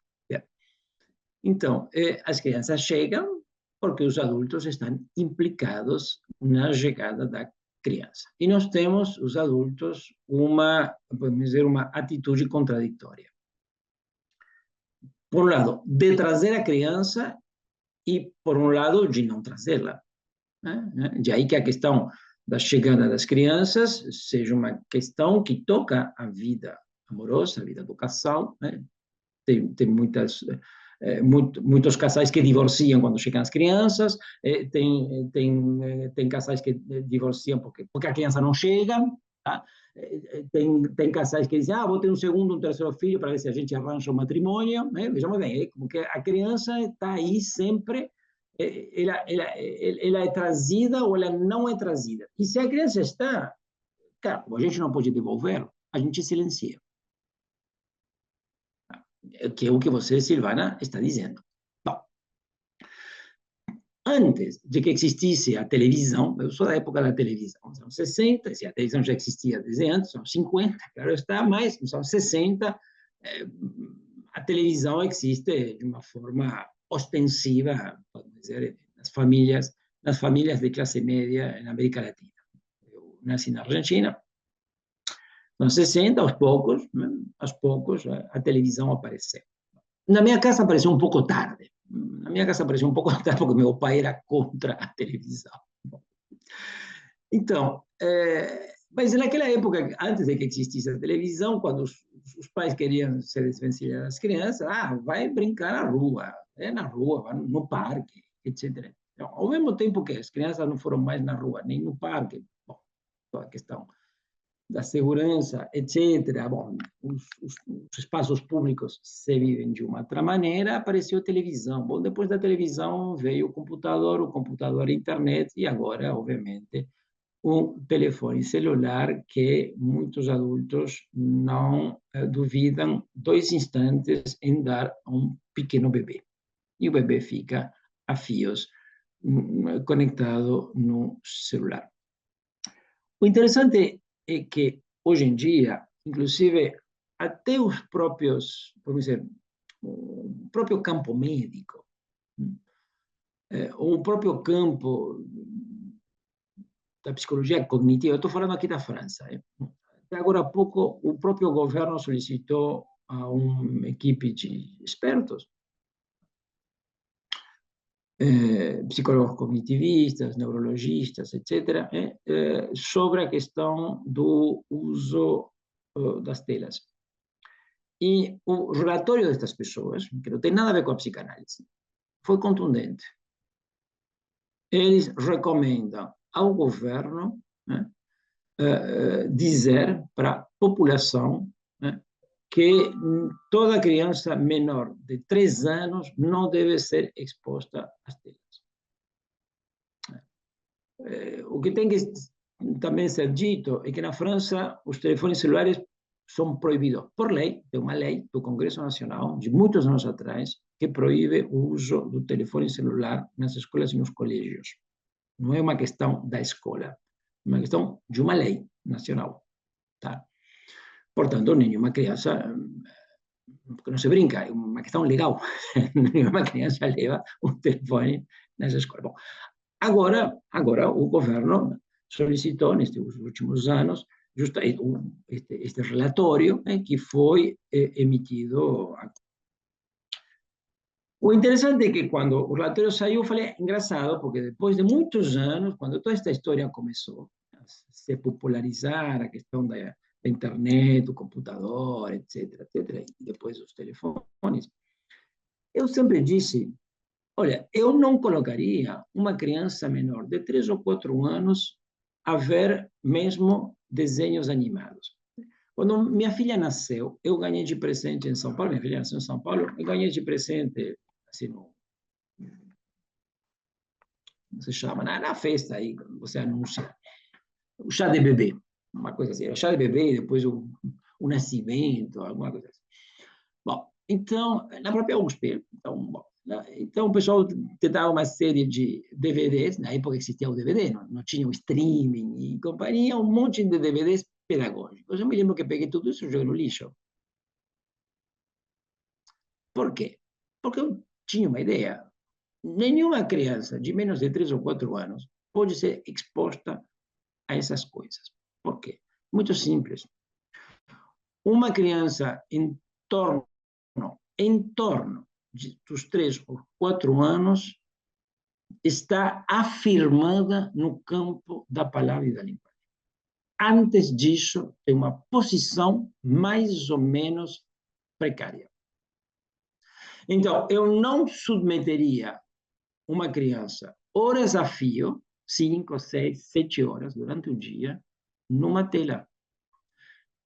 Então, as crianças chegam porque os adultos estão implicados na chegada da criança. E nós temos, os adultos, podemos dizer, uma atitude contraditória. Por um lado, de trazer a criança e, por um lado, de não trazê-la. De aí que a questão da chegada das crianças seja uma questão que toca a vida amorosa, a vida do casal. Tem muitos casais que divorciam quando chegam as crianças, tem casais que divorciam porque a criança não chega, tá? Tem casais que dizem, vou ter um segundo, um terceiro filho para ver se a gente arranja um matrimônio. Vejamos bem, porque a criança está aí sempre, ela é trazida ou ela não é trazida. E se a criança está, claro, a gente não pode devolver, a gente silencia. Que é o que você, Silvana, está dizendo. Bom, antes de que existisse a televisão, eu sou da época da televisão, nos anos 60, se a televisão já existia desde antes, nos anos 50, claro está, mas nos anos 60, a televisão existe de uma forma ostensiva, podemos dizer, nas famílias de classe média na América Latina. Eu nasci na Argentina, nos 60, aos poucos, a televisão apareceu. Na minha casa apareceu um pouco tarde. Na minha casa apareceu um pouco tarde porque meu pai era contra a televisão. Então, mas naquela época, antes de que existisse a televisão, quando os pais queriam se desvencilhar das crianças, vai brincar na rua, vai no parque, etc. Então, ao mesmo tempo que as crianças não foram mais na rua, nem no parque, bom, toda a questão da segurança, etc. Bom, os espaços públicos se vivem de uma outra maneira, apareceu a televisão. Bom, depois da televisão veio o computador, a internet e agora, obviamente, um telefone celular que muitos adultos não duvidam 2 instantes em dar a um pequeno bebê. E o bebê fica a fios conectado no celular. O interessante é que, hoje em dia, inclusive, até os próprios, vamos dizer, o próprio campo médico, o próprio campo da psicologia cognitiva, eu estou falando aqui da França. Até agora há pouco, o próprio governo solicitou a uma equipe de expertos, psicólogos cognitivistas, neurologistas, etc., sobre a questão do uso das telas. E o relatório destas pessoas, que não tem nada a ver com a psicanálise, foi contundente. Eles recomendam ao governo dizer para a população que toda criança menor de 3 anos não deve ser exposta às telas. O que tem que também ser dito é que na França os telefones celulares são proibidos por lei, tem uma lei do Congresso Nacional de muitos anos atrás que proíbe o uso do telefone celular nas escolas e nos colégios. Não é uma questão da escola, é uma questão de uma lei nacional. Tá? Portanto, nenhuma criança, porque não se brinca, é uma questão legal, nenhuma criança leva um telefone nessa escola. Bom, agora o governo solicitou, nestes últimos anos, justo este relatório que foi emitido. O interessante é que quando o relatório saiu, eu falei, engraçado, porque depois de muitos anos, quando toda esta história começou a se popularizar, a questão da internet, do computador, etc., e depois dos telefones, eu sempre disse, olha, eu não colocaria uma criança menor de 3 ou 4 anos a ver mesmo desenhos animados. Quando minha filha nasceu, eu ganhei de presente em São Paulo, minha filha nasceu em São Paulo, eu ganhei de presente, assim, como se chama, na festa aí, quando você anuncia, o chá de bebê, uma coisa assim, o chá de bebê, depois o nascimento, alguma coisa assim. Bom, então, na própria USP, então o pessoal te dava uma série de DVDs, na época existia o DVD, não tinha o streaming e companhia, um monte de DVDs pedagógicos. Eu me lembro que peguei tudo isso e joguei no lixo. Por quê? Porque eu tinha uma ideia. Nenhuma criança de menos de 3 ou 4 anos pode ser exposta a essas coisas. Por quê? Muito simples. Uma criança em torno dos 3 ou 4 anos está afirmada no campo da palavra e da linguagem. Antes disso, tem uma posição mais ou menos precária. Então, eu não submeteria uma criança horas a fio, 5, 6, 7 horas durante o dia, numa tela.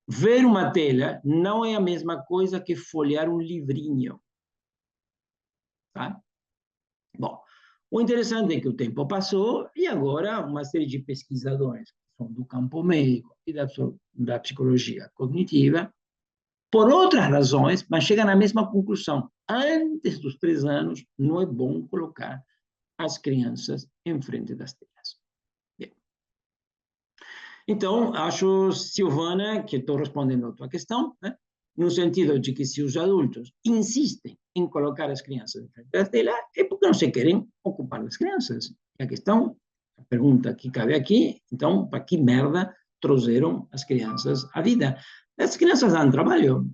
Ver uma tela não é a mesma coisa que folhear um livrinho. Tá? Bom, o interessante é que o tempo passou e agora uma série de pesquisadores do campo médico e da psicologia cognitiva, por outras razões, mas chegam à mesma conclusão. Antes dos 3 anos, não é bom colocar as crianças em frente das telas. Bem. Então, acho, Silvana, que estou respondendo a tua questão, né? No sentido de que se os adultos insistem em colocar as crianças em frente das telas, é porque não se querem ocupar das crianças. E a questão, a pergunta que cabe aqui, então, para que merda trouxeram as crianças à vida? As crianças dão trabalho.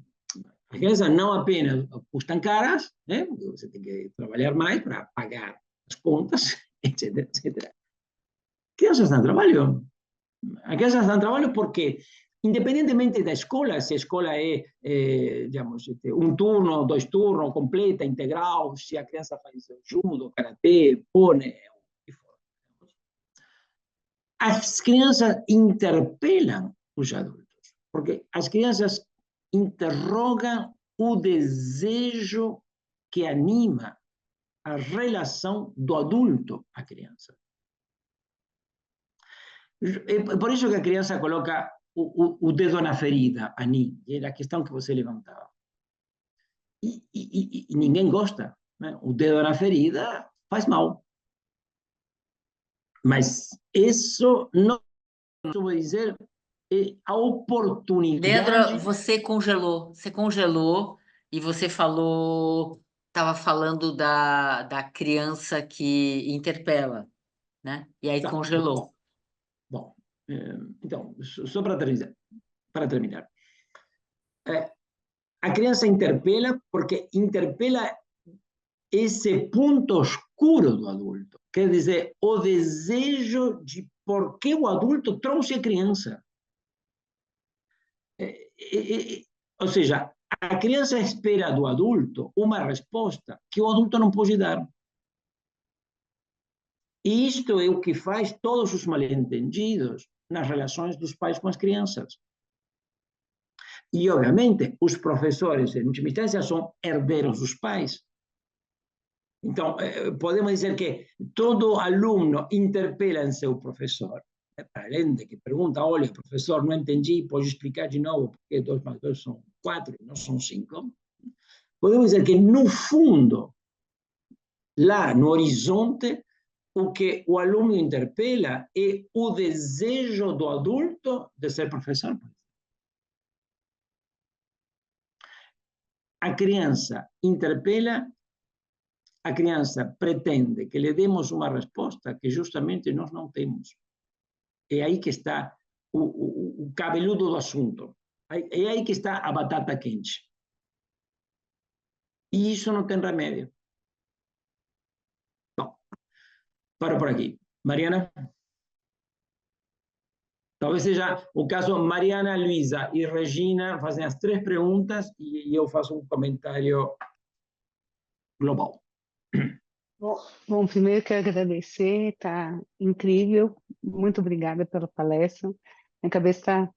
As crianças não apenas custam caras, né? Você tem que trabalhar mais para pagar as contas, etc, etc. Crianças dão trabalho. As crianças dão trabalho porque, independentemente da escola, se a escola é digamos, um turno, 2 turnos, completa, integral, se a criança faz judo, karatê, pônei, o que for. As crianças interpelam os adultos, porque as crianças interrogam o desejo que anima a relação do adulto à criança. É por isso que a criança coloca o dedo na ferida, Ani, e era a questão que você levantava. E ninguém gosta. Né? O dedo na ferida faz mal. Mas isso não, vou dizer, é a oportunidade... Leandro, você congelou e você estava falando da criança que interpela, né? E aí Tá, congelou. bom, então, só para terminar. A criança interpela porque interpela esse ponto escuro do adulto. Quer dizer, o desejo de por que o adulto trouxe a criança. Ou seja, a criança espera do adulto uma resposta que o adulto não pode dar. E isto é o que faz todos os mal-entendidos nas relações dos pais com as crianças. E, obviamente, os professores, em última instância, são herdeiros dos pais. Então, podemos dizer que todo aluno interpela em seu professor. Para além de que pergunta, olha, professor, não entendi, pode explicar de novo porque 2 mais 2 são 4 e não são 5. Podemos dizer que, no fundo, lá no horizonte, o que o aluno interpela é o desejo do adulto de ser professor. a criança interpela, a criança pretende que lhe demos uma resposta que justamente nós não temos. É aí que está o cabeludo do assunto. É aí que está a batata quente. E isso não tem remédio. Bom, paro por aqui. Mariana? Talvez seja o caso Mariana, Luísa e Regina fazem as 3 perguntas e eu faço um comentário global. Bom, primeiro quero agradecer, está incrível, muito obrigada pela palestra. Minha cabeça está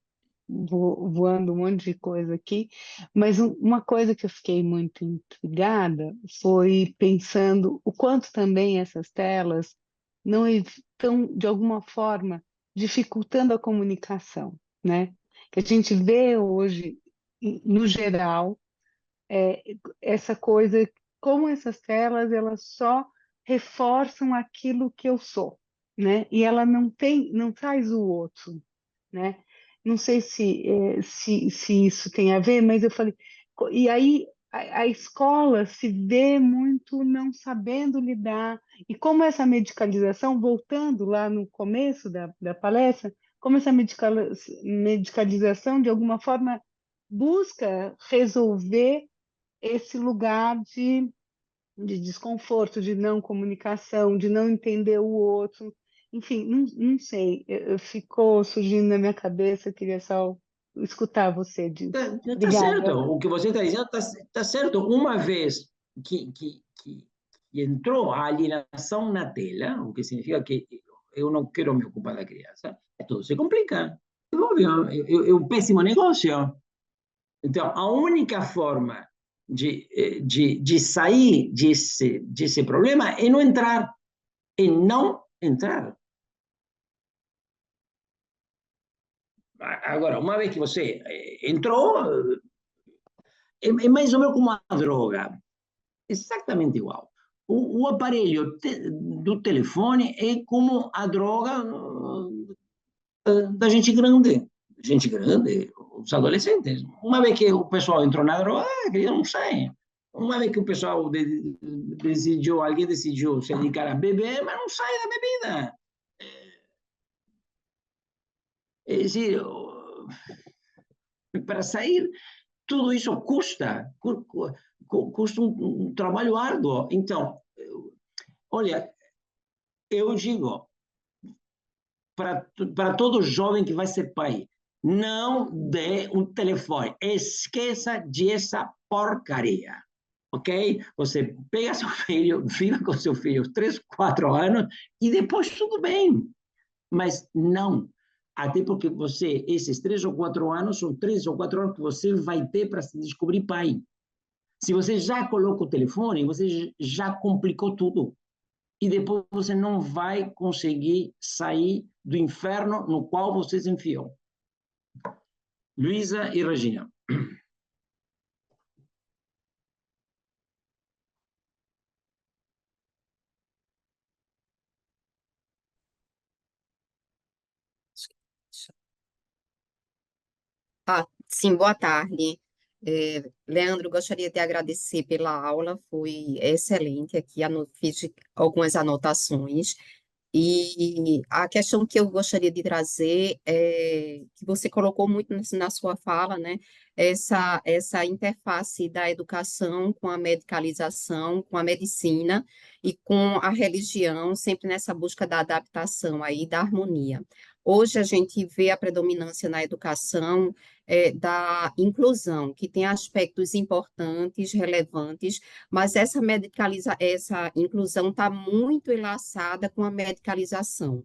voando um monte de coisa aqui, mas uma coisa que eu fiquei muito intrigada foi pensando o quanto também essas telas não estão, de alguma forma, dificultando a comunicação, né? Que a gente vê hoje, no geral, essa coisa, como essas telas, elas só reforçam aquilo que eu sou, né? E ela não traz o outro, né? Não sei se isso tem a ver, mas eu falei, e aí a escola se vê muito não sabendo lidar, e como essa medicalização, voltando lá no começo da palestra, como essa medicalização, de alguma forma, busca resolver esse lugar de desconforto, de não comunicação, de não entender o outro. Enfim, não sei, ficou surgindo na minha cabeça, eu queria só escutar você disso. Está certo, o que você está dizendo está certo. Uma vez que entrou a alienação na tela, o que significa que eu não quero me ocupar da criança, tudo se complica. É óbvio, é um péssimo negócio. Então, a única forma de sair desse problema é não entrar. É não entrar. Agora, uma vez que você entrou, é mais ou menos como a droga. Exatamente igual. O aparelho do telefone é como a droga da gente grande. Gente grande, os adolescentes. Uma vez que o pessoal entrou na droga, eles não saem. Uma vez que o pessoal decidiu, alguém decidiu se dedicar a beber, mas não sai da bebida. É dizer, para sair, tudo isso custa um trabalho árduo. Então, olha, eu digo para todo jovem que vai ser pai, não dê um telefone, esqueça dessa porcaria, ok? Você pega seu filho, viva com seu filho 3, 4 anos e depois tudo bem, mas não. Até porque você, esses 3 ou 4 anos, são 3 ou 4 anos que você vai ter para se descobrir pai. Se você já coloca o telefone, você já complicou tudo. E depois você não vai conseguir sair do inferno no qual você se enfiou. Luísa e Regina. Sim, boa tarde. Leandro, gostaria de agradecer pela aula, foi excelente aqui, fiz algumas anotações. E a questão que eu gostaria de trazer é que você colocou muito na sua fala, né? Essa interface da educação com a medicalização, com a medicina e com a religião, sempre nessa busca da adaptação aí, da harmonia. Hoje a gente vê a predominância na educação da inclusão, que tem aspectos importantes, relevantes, mas essa inclusão está muito enlaçada com a medicalização.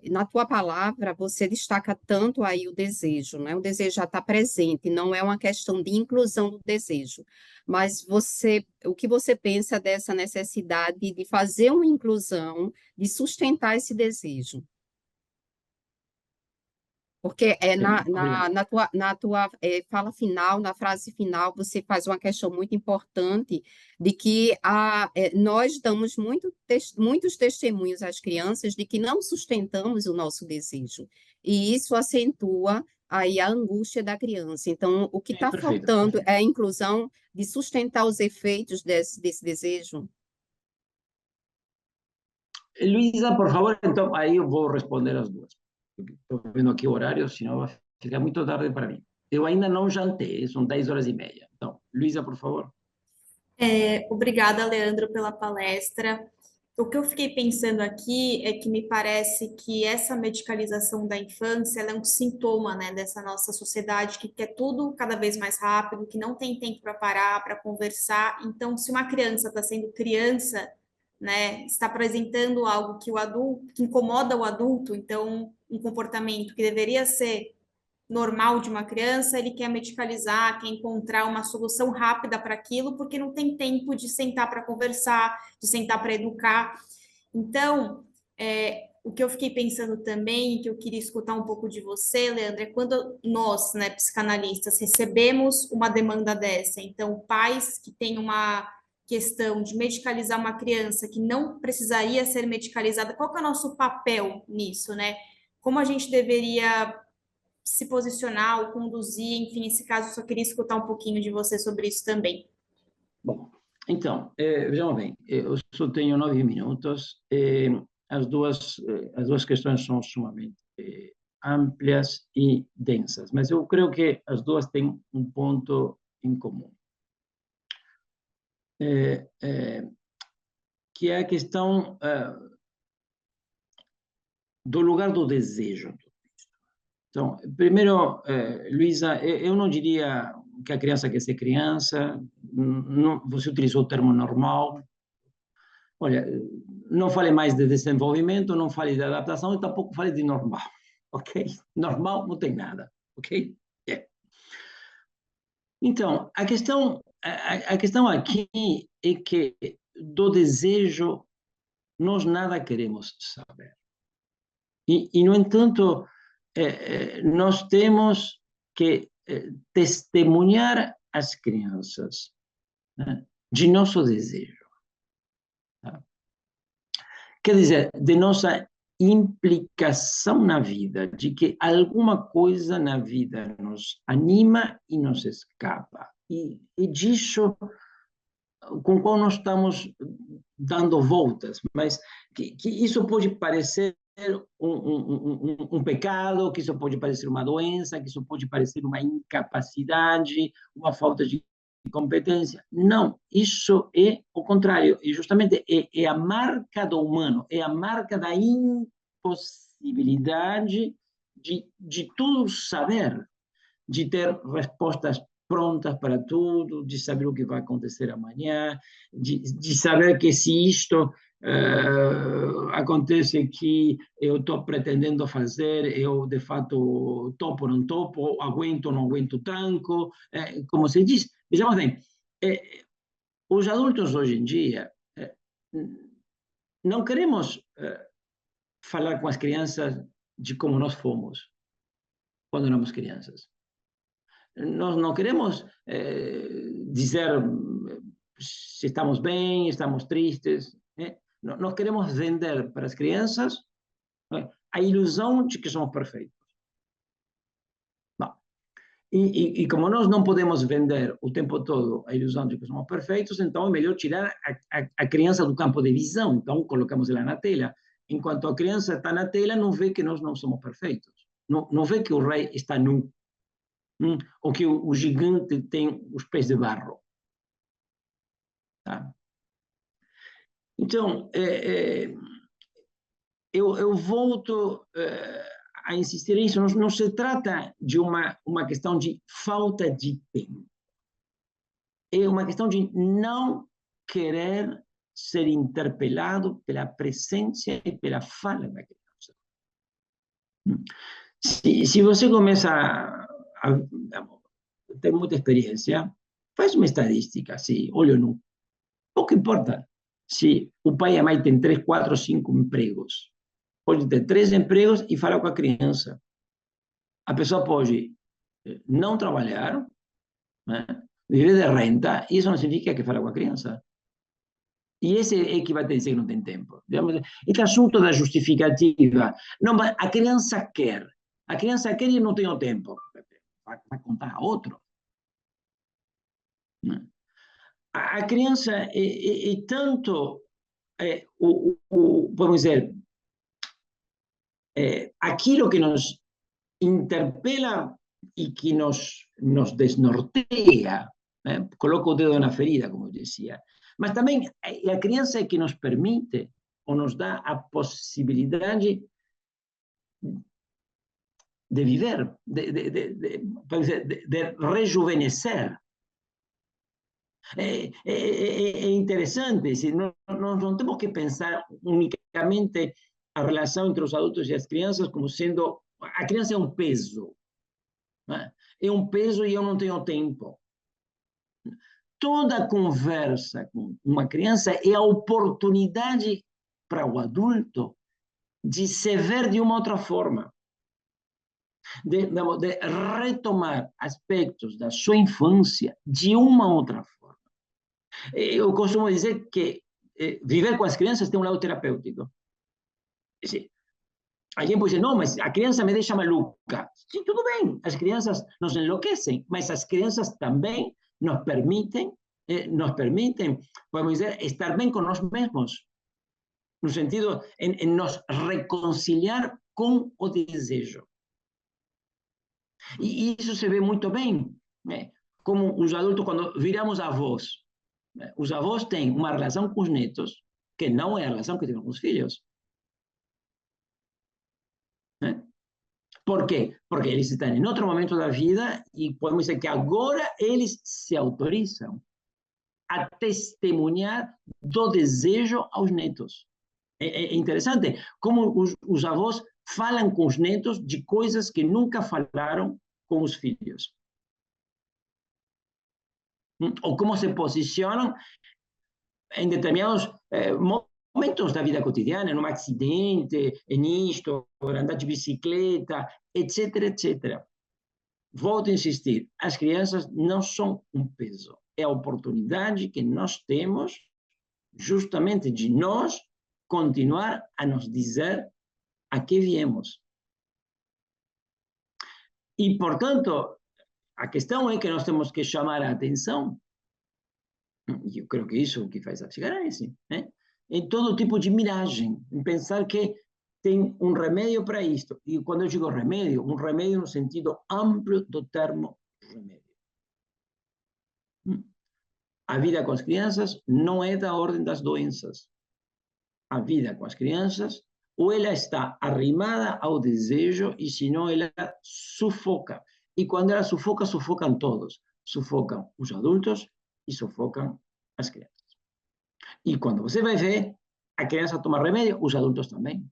Na tua palavra, você destaca tanto aí o desejo, né? O desejo já está presente, não é uma questão de inclusão do desejo, mas o que você pensa dessa necessidade de fazer uma inclusão, de sustentar esse desejo? Porque na tua fala final, na frase final, você faz uma questão muito importante de que nós damos muitos testemunhos às crianças de que não sustentamos o nosso desejo. E isso acentua aí a angústia da criança. Então, o que está Perfeito, faltando perfeito. é a inclusão de sustentar os efeitos desse desejo. Luísa, por favor, então, aí eu vou responder as duas. Estou vendo aqui o horário, senão vai ficar muito tarde para mim. Eu ainda não jantei, são 10h30. Então, Luísa, por favor. Obrigada, Leandro, pela palestra. O que eu fiquei pensando aqui é que me parece que essa medicalização da infância ela é um sintoma, né, dessa nossa sociedade que quer tudo cada vez mais rápido, que não tem tempo para parar, para conversar. Então, se uma criança está sendo criança, né, está apresentando algo que o adulto, que incomoda o adulto, então um comportamento que deveria ser normal de uma criança, ele quer medicalizar, quer encontrar uma solução rápida para aquilo, porque não tem tempo de sentar para conversar, de sentar para educar. Então, o que eu fiquei pensando também, que eu queria escutar um pouco de você, Leandro, é quando nós, né, psicanalistas, recebemos uma demanda dessa, então, pais que têm uma questão de medicalizar uma criança que não precisaria ser medicalizada, qual que é o nosso papel nisso, né? Como a gente deveria se posicionar ou conduzir, enfim, nesse caso, eu só queria escutar um pouquinho de você sobre isso também. Bom, então, vejam bem, eu só tenho 9 minutos, as duas questões são sumamente amplias e densas, mas eu creio que as duas têm um ponto em comum, que é a questão do lugar do desejo. Então, primeiro, Luísa, eu não diria que a criança quer ser criança, não, você utilizou o termo normal. Olha, não fale mais de desenvolvimento, não fale de adaptação e tampouco fale de normal, ok? Normal não tem nada, ok? Yeah. Então, a questão aqui é que do desejo nós nada queremos saber. E no entanto, nós temos que testemunhar as crianças, né, de nosso desejo. Tá? Quer dizer, de nossa implicação na vida, de que alguma coisa na vida nos anima e nos escapa. E disso com qual nós estamos dando voltas, mas que isso pode parecer um pecado, que isso pode parecer uma doença, que isso pode parecer uma incapacidade, uma falta de competência. Não, isso é o contrário, e justamente é a marca do humano, é a marca da impossibilidade de tudo saber, de ter respostas prontas para tudo, de saber o que vai acontecer amanhã, de saber que se isto acontece que eu estou pretendendo fazer, eu de fato topo ou não topo, aguento ou não aguento tranco, como se diz. Vejamos bem, os adultos hoje em dia não queremos falar com as crianças de como nós fomos quando éramos crianças. Nós não queremos dizer se estamos bem, estamos tristes. Nós queremos vender para as crianças a ilusão de que somos perfeitos. Bom, e como nós não podemos vender o tempo todo a ilusão de que somos perfeitos, então é melhor tirar a criança do campo de visão. Então colocamos ela na tela. Enquanto a criança está na tela, não vê que nós não somos perfeitos. Não vê que o rei está nu. Ou que o gigante tem os pés de barro. Tá? Então, eu volto a insistir nisso, não se trata de uma questão de falta de tempo. É uma questão de não querer ser interpelado pela presença e pela fala da criança. Se você começa a ter muita experiência, faz uma estadística, assim, olho nu. Pouco importa se o pai e a mãe têm 3, 4, 5 empregos. Pode ter 3 empregos e falar com a criança. A pessoa pode não trabalhar, né, viver de renta, e isso não significa que fala com a criança. E esse é que vai te dizer que não tem tempo. Esse assunto da justificativa. Não, a criança quer. A criança quer e não tem o tempo. Vai contar a outro. A criança é tanto, vamos dizer, aquilo que nos interpela e que nos desnorteia, né? Coloca o dedo na ferida, como eu dizia. Mas também a criança é que nos permite ou nos dá a possibilidade de viver, de rejuvenescer. É interessante, não temos que pensar unicamente a relação entre os adultos e as crianças como sendo... A criança é um peso, né? É um peso e eu não tenho tempo. Toda conversa com uma criança é a oportunidade para o adulto de se ver de uma outra forma, de retomar aspectos da sua infância de uma outra forma. Eu costumo dizer que viver com as crianças tem um lado terapêutico. Alguém pode dizer, não, mas a criança me deixa maluca. Sim, tudo bem, as crianças nos enlouquecem, mas as crianças também nos permitem, podemos dizer, estar bem com nós mesmos, no sentido, em nos reconciliar com o desejo. E isso se vê muito bem, né? Como os adultos, quando viramos avós, né? Os avós têm uma relação com os netos que não é a relação que têm com os filhos. Né? Por quê? Porque eles estão em outro momento da vida e podemos dizer que agora eles se autorizam a testemunhar do desejo aos netos. É interessante como os avós falam com os netos de coisas que nunca falaram com os filhos. Ou como se posicionam em determinados momentos da vida cotidiana, num acidente, nisto, andar de bicicleta, etc, etc. Volto a insistir, as crianças não são um peso. É a oportunidade que nós temos justamente de nós continuar a nos dizer a que viemos. E, portanto, a questão é que nós temos que chamar a atenção, e eu creio que isso é o que faz a psicanálise, né? Em todo tipo de miragem, em pensar que tem um remédio para isto. E quando eu digo remédio, um remédio no sentido amplo do termo remédio. A vida com as crianças não é da ordem das doenças. A vida com as crianças, ou ela está arrimada ao desejo, e senão ela sufoca. E quando ela sufoca, sufocam todos. Sufocam os adultos e sufocam as crianças. E quando você vai ver, a criança toma remédio, os adultos também.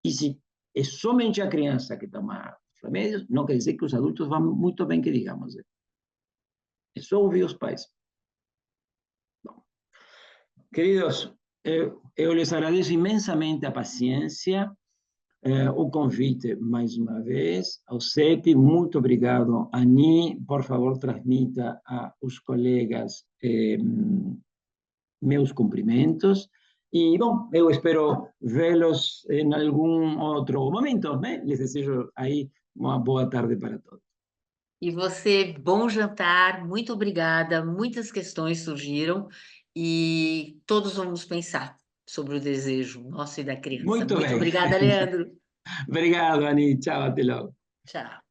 E se é somente a criança que toma remédios, não quer dizer que os adultos vão muito bem, que digamos. É só ouvir os pais. Bom, queridos, eu lhes agradeço imensamente a paciência, o convite mais uma vez ao CEP. Muito obrigado, Ani. Por favor, transmita aos colegas meus cumprimentos. E, bom, eu espero vê-los em algum outro momento, né? Les desejo aí uma boa tarde para todos. E você, bom jantar, muito obrigada. Muitas questões surgiram e todos vamos pensar sobre o desejo nosso e da criança. Muito Muito bem. obrigada, Leandro. Obrigado, Ani. Tchau, até logo. Tchau.